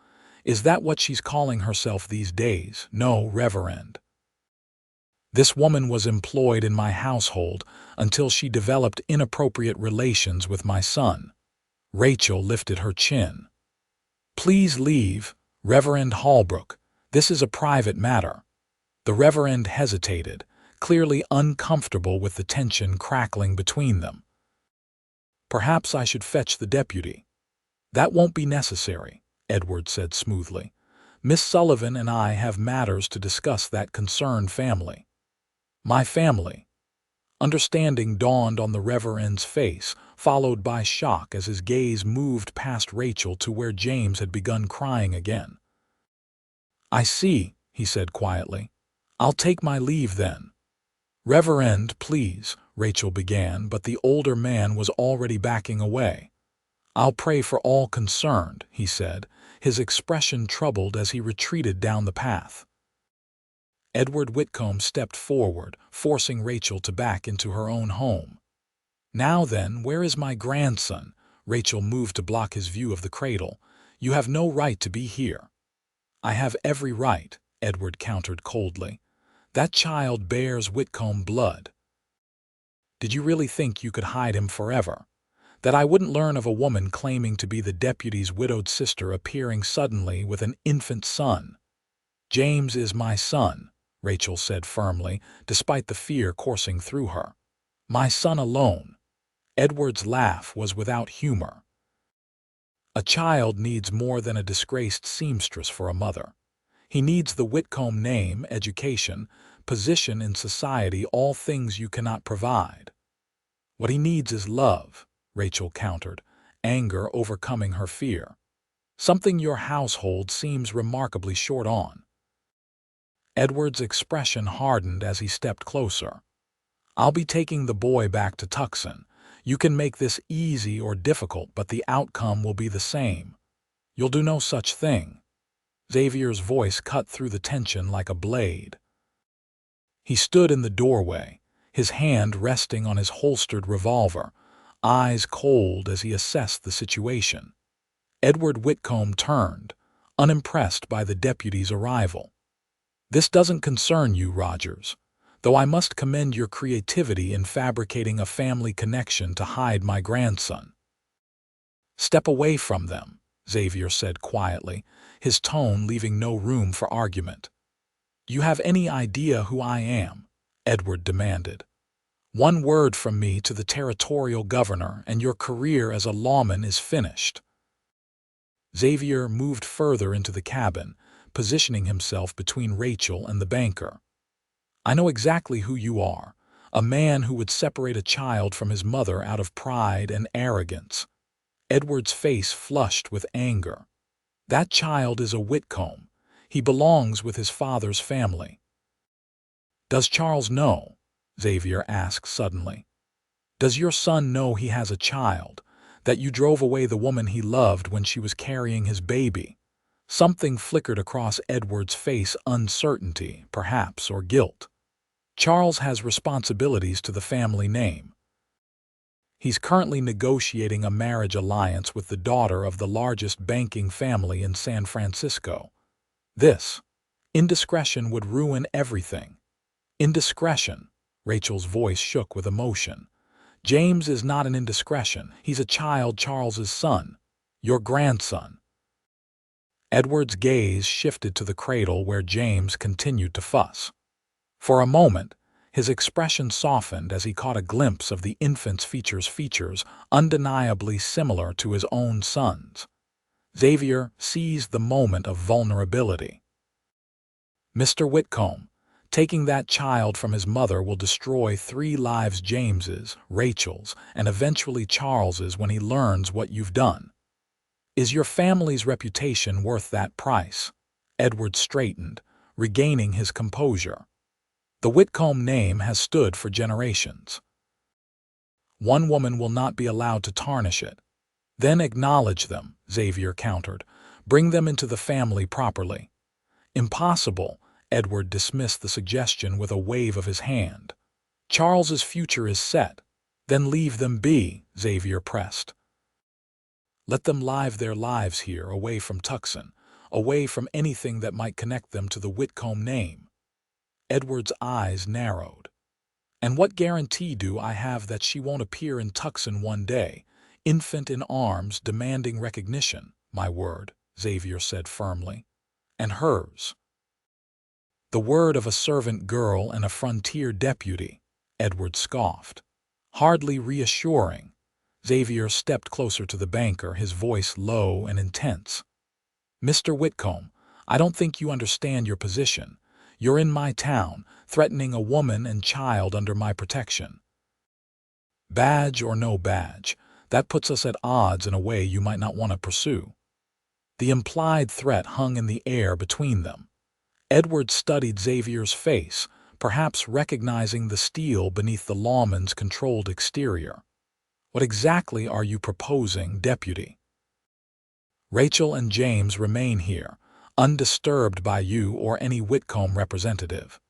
Is that what she's calling herself these days? No, Reverend. This woman was employed in my household until she developed inappropriate relations with my son. Rachel lifted her chin. Please leave, Reverend Holbrook. This is a private matter. The Reverend hesitated, clearly uncomfortable with the tension crackling between them. Perhaps I should fetch the deputy. That won't be necessary, Edward said smoothly. Miss Sullivan and I have matters to discuss that concern family. My family. Understanding dawned on the Reverend's face, followed by shock as his gaze moved past Rachel to where James had begun crying again. I see, he said quietly. I'll take my leave then. Reverend, please, Rachel began, but the older man was already backing away. I'll pray for all concerned, he said, his expression troubled as he retreated down the path. Edward Whitcomb stepped forward, forcing Rachel to back into her own home. Now then, where is my grandson? Rachel moved to block his view of the cradle. You have no right to be here. I have every right, Edward countered coldly. That child bears Whitcomb blood. Did you really think you could hide him forever? That I wouldn't learn of a woman claiming to be the deputy's widowed sister appearing suddenly with an infant son? James is my son, Rachel said firmly, despite the fear coursing through her. My son alone. Edward's laugh was without humor. A child needs more than a disgraced seamstress for a mother. He needs the Whitcomb name, education, position in society, all things you cannot provide. What he needs is love, Rachel countered, anger overcoming her fear. Something your household seems remarkably short on. Edward's expression hardened as he stepped closer. I'll be taking the boy back to Tucson. You can make this easy or difficult, but the outcome will be the same. You'll do no such thing. Xavier's voice cut through the tension like a blade. He stood in the doorway, his hand resting on his holstered revolver, eyes cold as he assessed the situation. Edward Whitcomb turned, unimpressed by the deputy's arrival. This doesn't concern you, Rodgers, though I must commend your creativity in fabricating a family connection to hide my grandson. Step away from them, Xavier said quietly, his tone leaving no room for argument. Do you have any idea who I am? Edward demanded. One word from me to the territorial governor and your career as a lawman is finished. Xavier moved further into the cabin, positioning himself between Rachel and the banker. I know exactly who you are, a man who would separate a child from his mother out of pride and arrogance. Edward's face flushed with anger. That child is a Whitcomb. He belongs with his father's family. Does Charles know? Xavier asked suddenly. Does your son know he has a child, that you drove away the woman he loved when she was carrying his baby? Something flickered across Edward's face, uncertainty, perhaps, or guilt. Charles has responsibilities to the family name. He's currently negotiating a marriage alliance with the daughter of the largest banking family in San Francisco. This indiscretion would ruin everything. Indiscretion. Rachel's voice shook with emotion. James is not an indiscretion. He's a child, Charles's son, your grandson. Edward's gaze shifted to the cradle where James continued to fuss. For a moment, his expression softened as he caught a glimpse of the infant's features undeniably similar to his own son's. Xavier seized the moment of vulnerability. Mr. Whitcomb, taking that child from his mother will destroy 3 lives, James's, Rachel's, and eventually Charles's, when he learns what you've done. Is your family's reputation worth that price? Edward straightened, regaining his composure. The Whitcomb name has stood for generations. One woman will not be allowed to tarnish it. Then acknowledge them, Xavier countered. Bring them into the family properly. Impossible, Edward dismissed the suggestion with a wave of his hand. Charles's future is set. Then leave them be, Xavier pressed. Let them live their lives here, away from Tucson, away from anything that might connect them to the Whitcomb name. Edward's eyes narrowed. And what guarantee do I have that she won't appear in Tucson one day, infant in arms, demanding recognition? My word, Xavier said firmly. And hers. The word of a servant girl and a frontier deputy, Edward scoffed. Hardly reassuring. Xavier stepped closer to the banker, his voice low and intense. Mr. Whitcomb, I don't think you understand your position. You're in my town, threatening a woman and child under my protection. Badge or no badge, that puts us at odds in a way you might not want to pursue. The implied threat hung in the air between them. Edward studied Xavier's face, perhaps recognizing the steel beneath the lawman's controlled exterior. What exactly are you proposing, Deputy? Rachel and James remain here, undisturbed by you or any Whitcomb representative.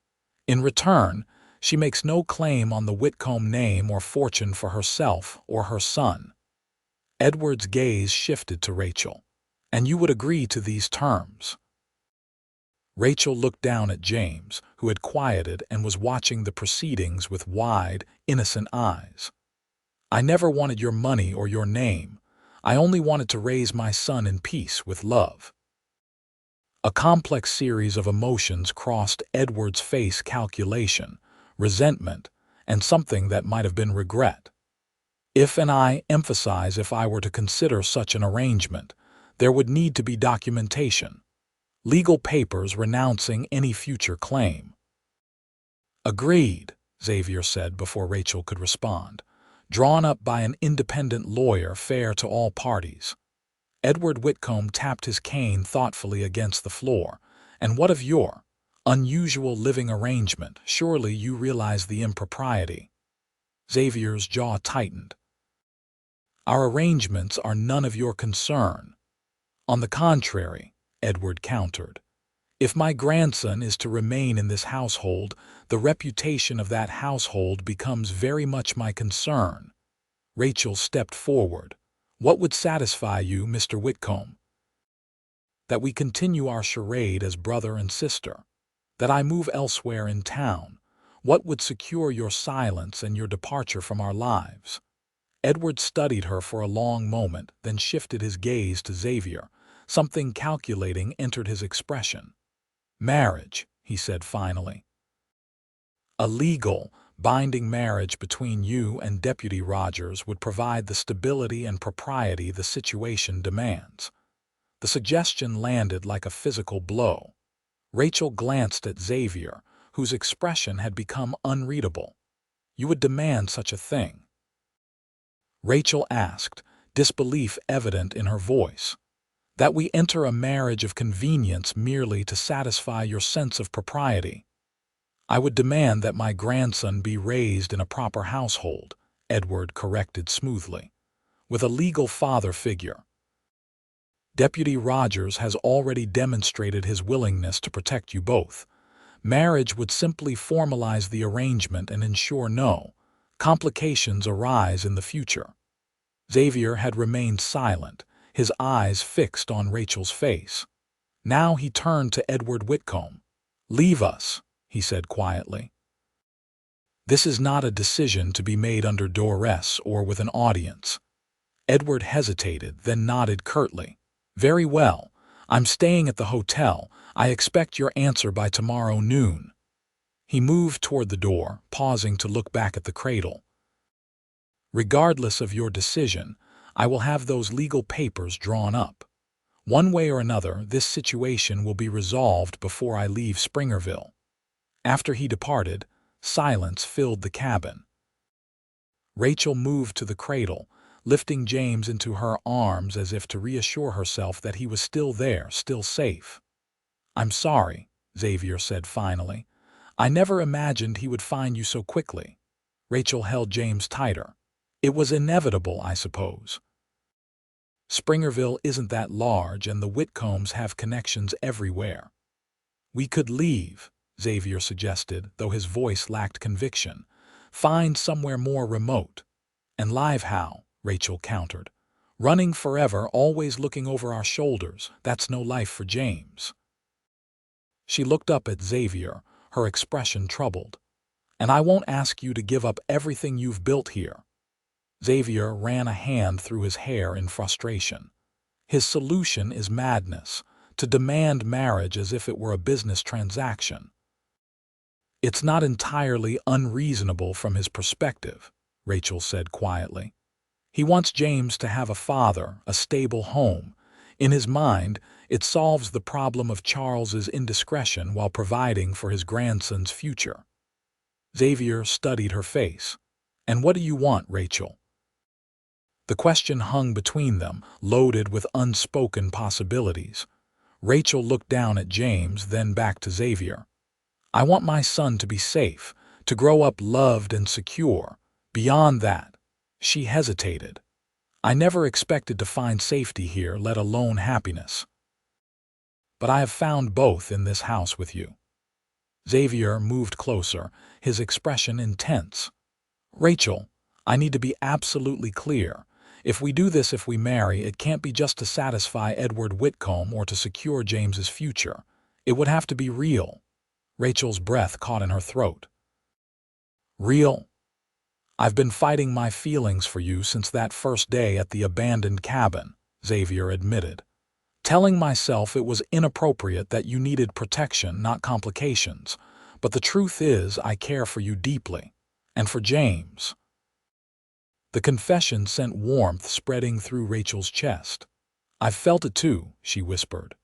In return, she makes no claim on the Whitcomb name or fortune for herself or her son. Edward's gaze shifted to Rachel. And you would agree to these terms? Rachel looked down at James, who had quieted and was watching the proceedings with wide, innocent eyes. I never wanted your money or your name. I only wanted to raise my son in peace with love. A complex series of emotions crossed Edward's face: calculation, resentment, and something that might have been regret. If, and I emphasize if I were to consider such an arrangement, there would need to be documentation. Legal papers renouncing any future claim. Agreed, Xavier said before Rachel could respond. Drawn up by an independent lawyer, fair to all parties. Edward Whitcomb tapped his cane thoughtfully against the floor. And what of your unusual living arrangement? Surely you realize the impropriety. Xavier's jaw tightened. Our arrangements are none of your concern. On the contrary, Edward countered. If my grandson is to remain in this household, the reputation of that household becomes very much my concern. Rachel stepped forward. What would satisfy you, Mr. Whitcomb? That we continue our charade as brother and sister. That I move elsewhere in town. What would secure your silence and your departure from our lives? Edward studied her for a long moment, then shifted his gaze to Xavier. Something calculating entered his expression. Marriage, he said finally. A legal, binding marriage between you and Deputy Rodgers would provide the stability and propriety the situation demands. The suggestion landed like a physical blow. Rachel glanced at Xavier, whose expression had become unreadable. You would demand such a thing? Rachel asked, disbelief evident in her voice. That we enter a marriage of convenience merely to satisfy your sense of propriety. I would demand that my grandson be raised in a proper household, Edward corrected smoothly, with a legal father figure. Deputy Rodgers has already demonstrated his willingness to protect you both. Marriage would simply formalize the arrangement and ensure no complications arise in the future. Xavier had remained silent, his eyes fixed on Rachel's face. Now he turned to Edward Whitcomb. Leave us, he said quietly. This is not a decision to be made under duress or with an audience. Edward hesitated, then nodded curtly. Very well. I'm staying at the hotel. I expect your answer by tomorrow noon. He moved toward the door, pausing to look back at the cradle. Regardless of your decision, I will have those legal papers drawn up. One way or another, this situation will be resolved before I leave Springerville. After he departed, silence filled the cabin. Rachel moved to the cradle, lifting James into her arms as if to reassure herself that he was still there, still safe. I'm sorry, Xavier said finally. I never imagined he would find you so quickly. Rachel held James tighter. It was inevitable, I suppose. Springerville isn't that large, and the Whitcombs have connections everywhere. We could leave, Xavier suggested, though his voice lacked conviction. Find somewhere more remote. And live how? Rachel countered. Running forever, always looking over our shoulders, that's no life for James. She looked up at Xavier, her expression troubled. And I won't ask you to give up everything you've built here. Xavier ran a hand through his hair in frustration. His solution is madness, to demand marriage as if it were a business transaction. It's not entirely unreasonable from his perspective, Rachel said quietly. He wants James to have a father, a stable home. In his mind, it solves the problem of Charles's indiscretion while providing for his grandson's future. Xavier studied her face. And what do you want, Rachel? The question hung between them, loaded with unspoken possibilities. Rachel looked down at James, then back to Xavier. I want my son to be safe, to grow up loved and secure. Beyond that, she hesitated. I never expected to find safety here, let alone happiness. But I have found both in this house with you. Xavier moved closer, his expression intense. Rachel, I need to be absolutely clear. If we do this, if we marry, it can't be just to satisfy Edward Whitcomb or to secure James's future. It would have to be real. Rachel's breath caught in her throat. Real? I've been fighting my feelings for you since that first day at the abandoned cabin, Xavier admitted. Telling myself it was inappropriate, that you needed protection, not complications. But the truth is, I care for you deeply. And for James. The confession sent warmth spreading through Rachel's chest. I've felt it too, she whispered.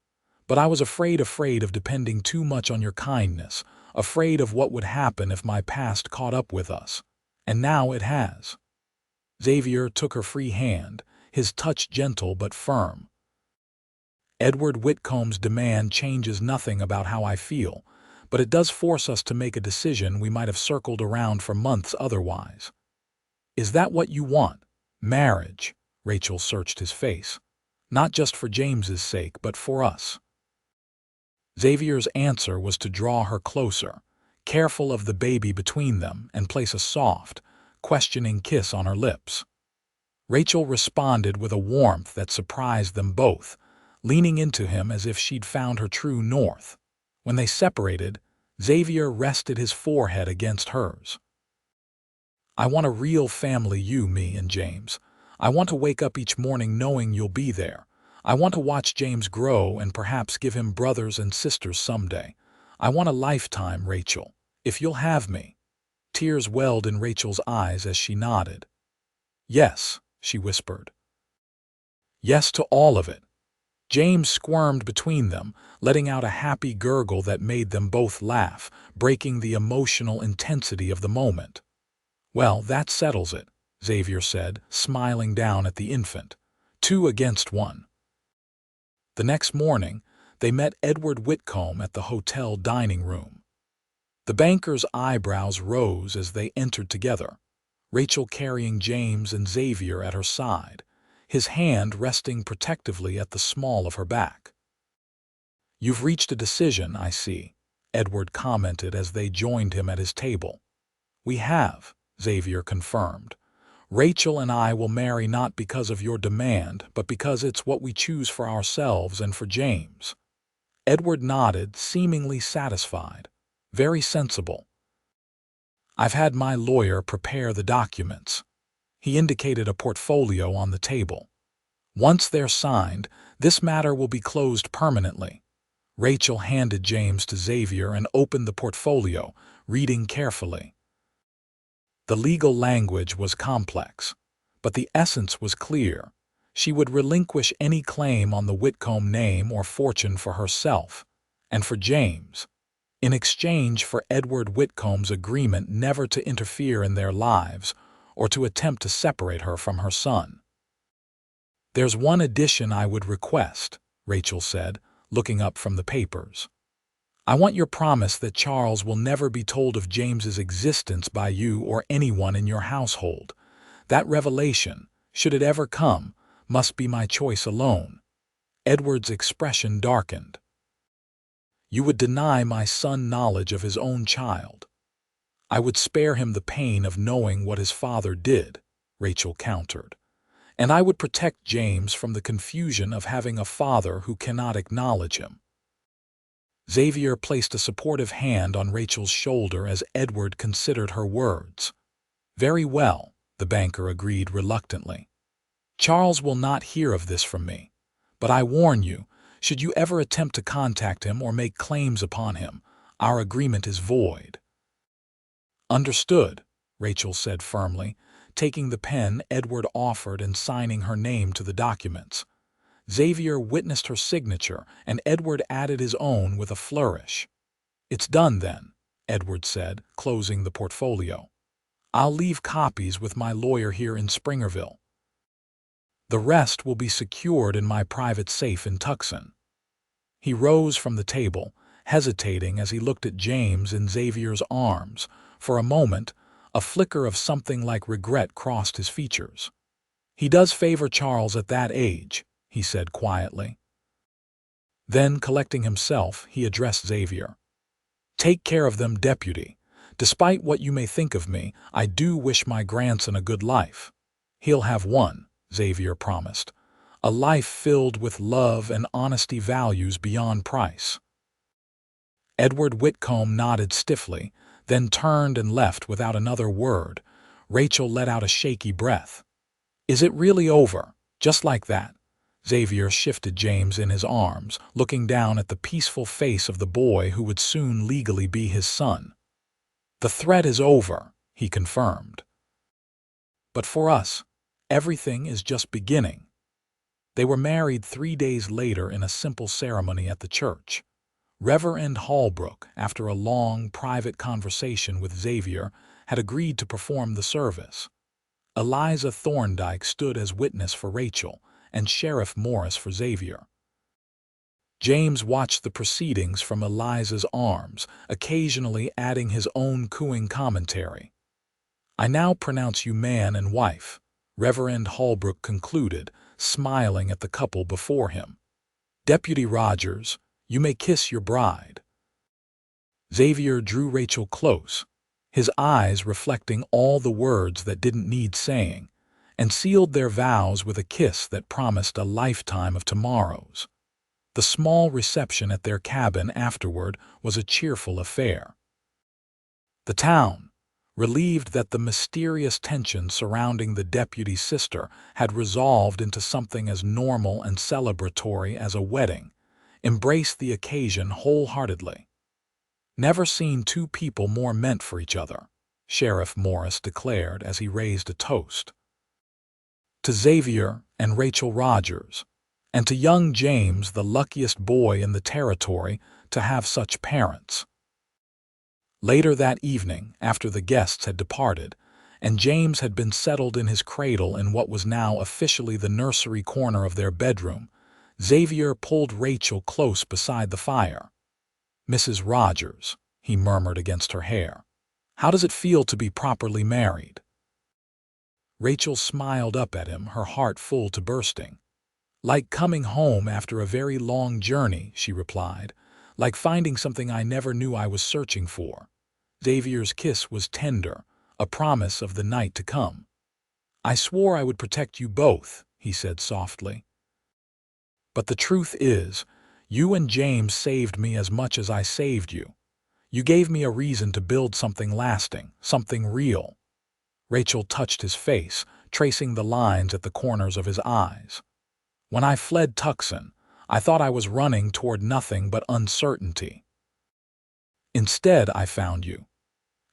But I was afraid of depending too much on your kindness, afraid of what would happen if my past caught up with us. And now it has. Xavier took her free hand, his touch gentle but firm. Edward Whitcomb's demand changes nothing about how I feel, but it does force us to make a decision we might have circled around for months otherwise. Is that what you want? Marriage? Rachel searched his face. Not just for James's sake, but for us. Xavier's answer was to draw her closer, careful of the baby between them, and place a soft, questioning kiss on her lips. Rachel responded with a warmth that surprised them both, leaning into him as if she'd found her true north. When they separated, Xavier rested his forehead against hers. I want a real family, you, me, and James. I want to wake up each morning knowing you'll be there. I want to watch James grow and perhaps give him brothers and sisters someday. I want a lifetime, Rachel, if you'll have me. Tears welled in Rachel's eyes as she nodded. Yes, she whispered. Yes to all of it. James squirmed between them, letting out a happy gurgle that made them both laugh, breaking the emotional intensity of the moment. Well, that settles it, Xavier said, smiling down at the infant. 2 against 1. The next morning, they met Edward Whitcomb at the hotel dining room. The banker's eyebrows rose as they entered together, Rachel carrying James and Xavier at her side, his hand resting protectively at the small of her back. You've reached a decision, I see, Edward commented as they joined him at his table. We have, Xavier confirmed. Rachel and I will marry not because of your demand, but because it's what we choose for ourselves and for James. Edward nodded, seemingly satisfied. Very sensible. I've had my lawyer prepare the documents. He indicated a portfolio on the table. Once they're signed, this matter will be closed permanently. Rachel handed James to Xavier and opened the portfolio, reading carefully. The legal language was complex, but the essence was clear. She would relinquish any claim on the Whitcomb name or fortune for herself, and for James, in exchange for Edward Whitcomb's agreement never to interfere in their lives or to attempt to separate her from her son. There's one addition I would request, Rachel said, looking up from the papers. I want your promise that Charles will never be told of James's existence by you or anyone in your household, That revelation, should it ever come, must be my choice alone. Edward's expression darkened. You would deny my son knowledge of his own child. I would spare him the pain of knowing what his father did, Rachel countered. And I would protect James from the confusion of having a father who cannot acknowledge him. Xavier placed a supportive hand on Rachel's shoulder as Edward considered her words. Very well, the banker agreed reluctantly. Charles will not hear of this from me. But I warn you, should you ever attempt to contact him or make claims upon him, our agreement is void. Understood, Rachel said firmly, taking the pen Edward offered and signing her name to the documents. Xavier witnessed her signature, and Edward added his own with a flourish. It's done then, Edward said, closing the portfolio. I'll leave copies with my lawyer here in Springerville. The rest will be secured in my private safe in Tucson. He rose from the table, hesitating as he looked at James in Xavier's arms. For a moment, a flicker of something like regret crossed his features. He does favor Charles at that age, he said quietly. Then, collecting himself, he addressed Xavier. Take care of them, Deputy. Despite what you may think of me, I do wish my grandson a good life. He'll have one, Xavier promised. A life filled with love and honesty, values beyond price. Edward Whitcomb nodded stiffly, then turned and left without another word. Rachel let out a shaky breath. Is it really over? Just like that? Xavier shifted James in his arms, looking down at the peaceful face of the boy who would soon legally be his son. The threat is over, he confirmed. But for us, everything is just beginning. They were married 3 days later in a simple ceremony at the church. Reverend Holbrook, after a long, private conversation with Xavier, had agreed to perform the service. Eliza Thorndyke stood as witness for Rachel, and Sheriff Morris for Xavier. James watched the proceedings from Eliza's arms, occasionally adding his own cooing commentary. I now pronounce you man and wife, Reverend Holbrook concluded, smiling at the couple before him. Deputy Rodgers, you may kiss your bride. Xavier drew Rachel close, his eyes reflecting all the words that didn't need saying, and sealed their vows with a kiss that promised a lifetime of tomorrows. The small reception at their cabin afterward was a cheerful affair. The town, relieved that the mysterious tension surrounding the deputy's sister had resolved into something as normal and celebratory as a wedding, embraced the occasion wholeheartedly. Never seen two people more meant for each other, Sheriff Morris declared as he raised a toast. To Xavier and Rachel Rodgers, and to young James, the luckiest boy in the territory to have such parents. Later that evening, after the guests had departed, and James had been settled in his cradle in what was now officially the nursery corner of their bedroom, Xavier pulled Rachel close beside the fire. Mrs. Rodgers, he murmured against her hair, how does it feel to be properly married? Rachel smiled up at him, her heart full to bursting. Like coming home after a very long journey, she replied, like finding something I never knew I was searching for. Xavier's kiss was tender, a promise of the night to come. I swore I would protect you both, he said softly. But the truth is, you and James saved me as much as I saved you. You gave me a reason to build something lasting, something real. Rachel touched his face, tracing the lines at the corners of his eyes. When I fled Tucson, I thought I was running toward nothing but uncertainty. Instead, I found you.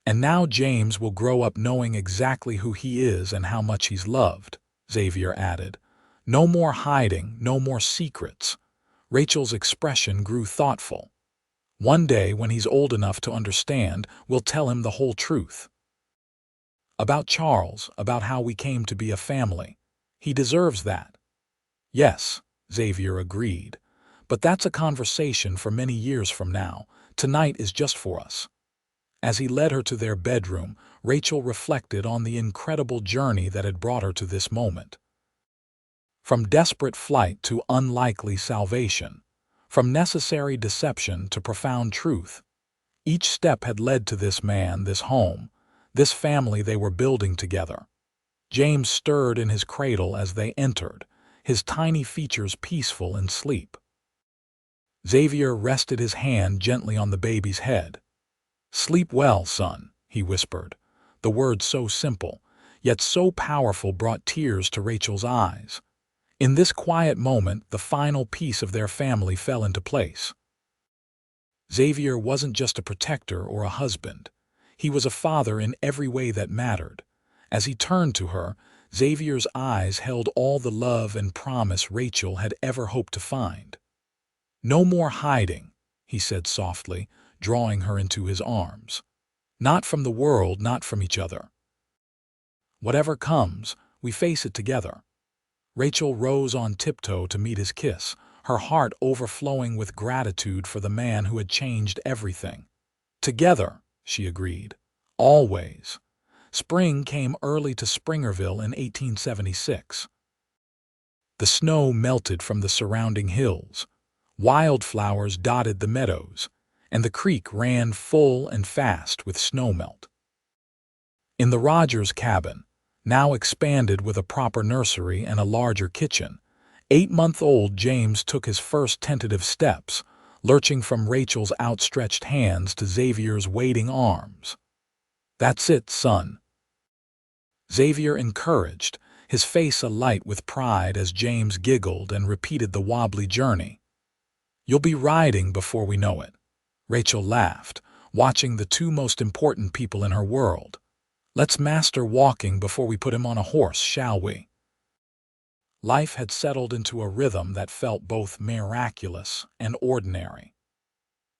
And now James will grow up knowing exactly who he is and how much he's loved, Xavier added. No more hiding, no more secrets. Rachel's expression grew thoughtful. One day, when he's old enough to understand, we'll tell him the whole truth. About Charles, about how we came to be a family. He deserves that. Yes, Xavier agreed. But that's a conversation for many years from now. Tonight is just for us. As he led her to their bedroom, Rachel reflected on the incredible journey that had brought her to this moment. From desperate flight to unlikely salvation, from necessary deception to profound truth, each step had led to this man, this home, this family they were building together. James stirred in his cradle as they entered, his tiny features peaceful in sleep. Xavier rested his hand gently on the baby's head. "Sleep well, son," he whispered. The words so simple, yet so powerful, brought tears to Rachel's eyes. In this quiet moment, the final piece of their family fell into place. Xavier wasn't just a protector or a husband. He was a father in every way that mattered. As he turned to her, Xavier's eyes held all the love and promise Rachel had ever hoped to find. "No more hiding," he said softly, drawing her into his arms. "Not from the world, not from each other. Whatever comes, we face it together." Rachel rose on tiptoe to meet his kiss, her heart overflowing with gratitude for the man who had changed everything. "Together," she agreed. "Always." Spring came early to Springerville in 1876. The snow melted from the surrounding hills. Wildflowers dotted the meadows, and the creek ran full and fast with snowmelt. In the Rodgers cabin, now expanded with a proper nursery and a larger kitchen, 8-month-old James took his first tentative steps, lurching from Rachel's outstretched hands to Xavier's waiting arms. "That's it, son." Xavier encouraged, his face alight with pride as James giggled and repeated the wobbly journey. "You'll be riding before we know it." Rachel laughed, watching the two most important people in her world. "Let's master walking before we put him on a horse, shall we?" Life had settled into a rhythm that felt both miraculous and ordinary.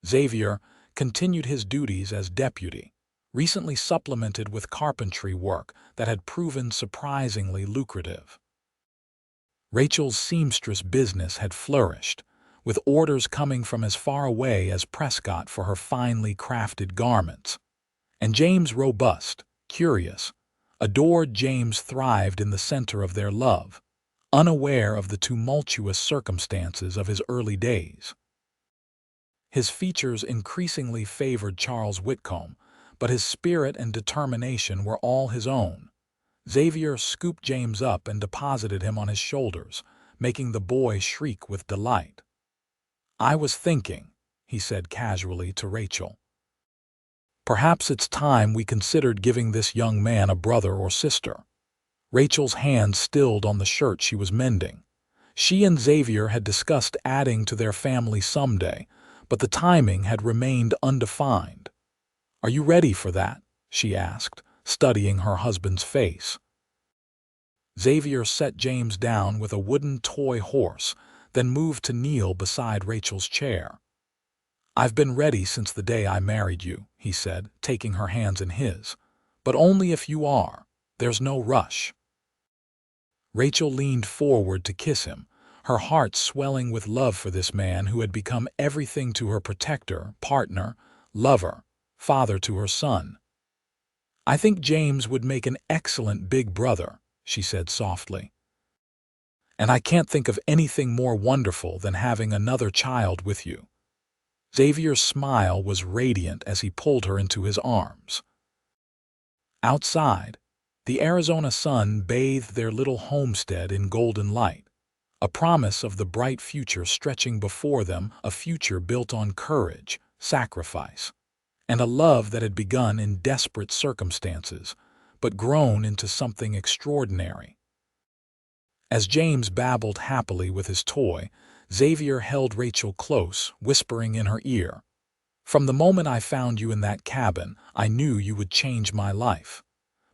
Xavier continued his duties as deputy, recently supplemented with carpentry work that had proven surprisingly lucrative. Rachel's seamstress business had flourished, with orders coming from as far away as Prescott for her finely crafted garments. And James, robust, curious, adored James, thrived in the center of their love, unaware of the tumultuous circumstances of his early days. His features increasingly favored Charles Whitcomb, but his spirit and determination were all his own. Xavier scooped James up and deposited him on his shoulders, making the boy shriek with delight. "I was thinking," he said casually to Rachel, "perhaps it's time we considered giving this young man a brother or sister." Rachel's hand stilled on the shirt she was mending. She and Xavier had discussed adding to their family someday, but the timing had remained undefined. "Are you ready for that?" she asked, studying her husband's face. Xavier set James down with a wooden toy horse, then moved to kneel beside Rachel's chair. "I've been ready since the day I married you," he said, taking her hands in his. "But only if you are. There's no rush." Rachel leaned forward to kiss him, her heart swelling with love for this man who had become everything to her: protector, partner, lover, father to her son. "I think James would make an excellent big brother," she said softly. "And I can't think of anything more wonderful than having another child with you." Xavier's smile was radiant as he pulled her into his arms. Outside, the Arizona sun bathed their little homestead in golden light, a promise of the bright future stretching before them, a future built on courage, sacrifice, and a love that had begun in desperate circumstances, but grown into something extraordinary. As James babbled happily with his toy, Xavier held Rachel close, whispering in her ear, "From the moment I found you in that cabin, I knew you would change my life.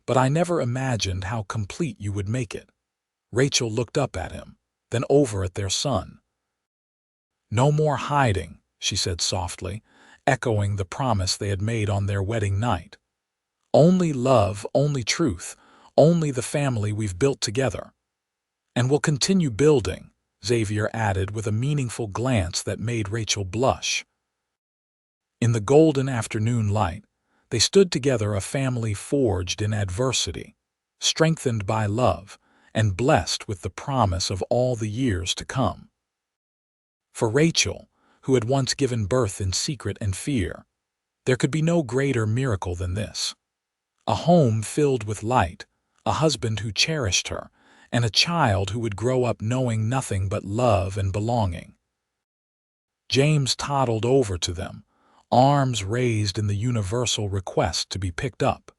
But I never imagined how complete you would make it." Rachel looked up at him, then over at their son. "No more hiding," she said softly, echoing the promise they had made on their wedding night. "Only love, only truth, only the family we've built together. And we'll continue building," Xavier added with a meaningful glance that made Rachel blush. In the golden afternoon light, They stood together, a family forged in adversity, strengthened by love, and blessed with the promise of all the years to come. For Rachel, who had once given birth in secret and fear, there could be no greater miracle than this. A home filled with light, a husband who cherished her, and a child who would grow up knowing nothing but love and belonging. James toddled over to them, arms raised in the universal request to be picked up.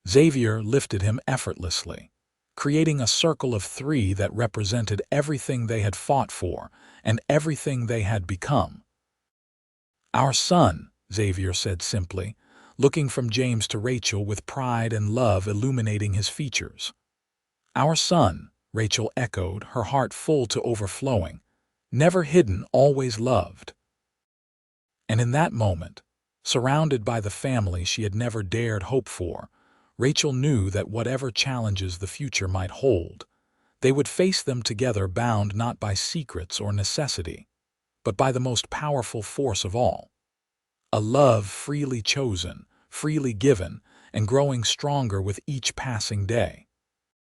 Xavier lifted him effortlessly, creating a circle of three that represented everything they had fought for and everything they had become. "Our son," Xavier said simply, looking from James to Rachel with pride and love illuminating his features. "Our son," Rachel echoed, her heart full to overflowing, "never hidden, always loved." And in that moment, surrounded by the family she had never dared hope for, Rachel knew that whatever challenges the future might hold, they would face them together, bound not by secrets or necessity, but by the most powerful force of all: a love freely chosen, freely given, and growing stronger with each passing day.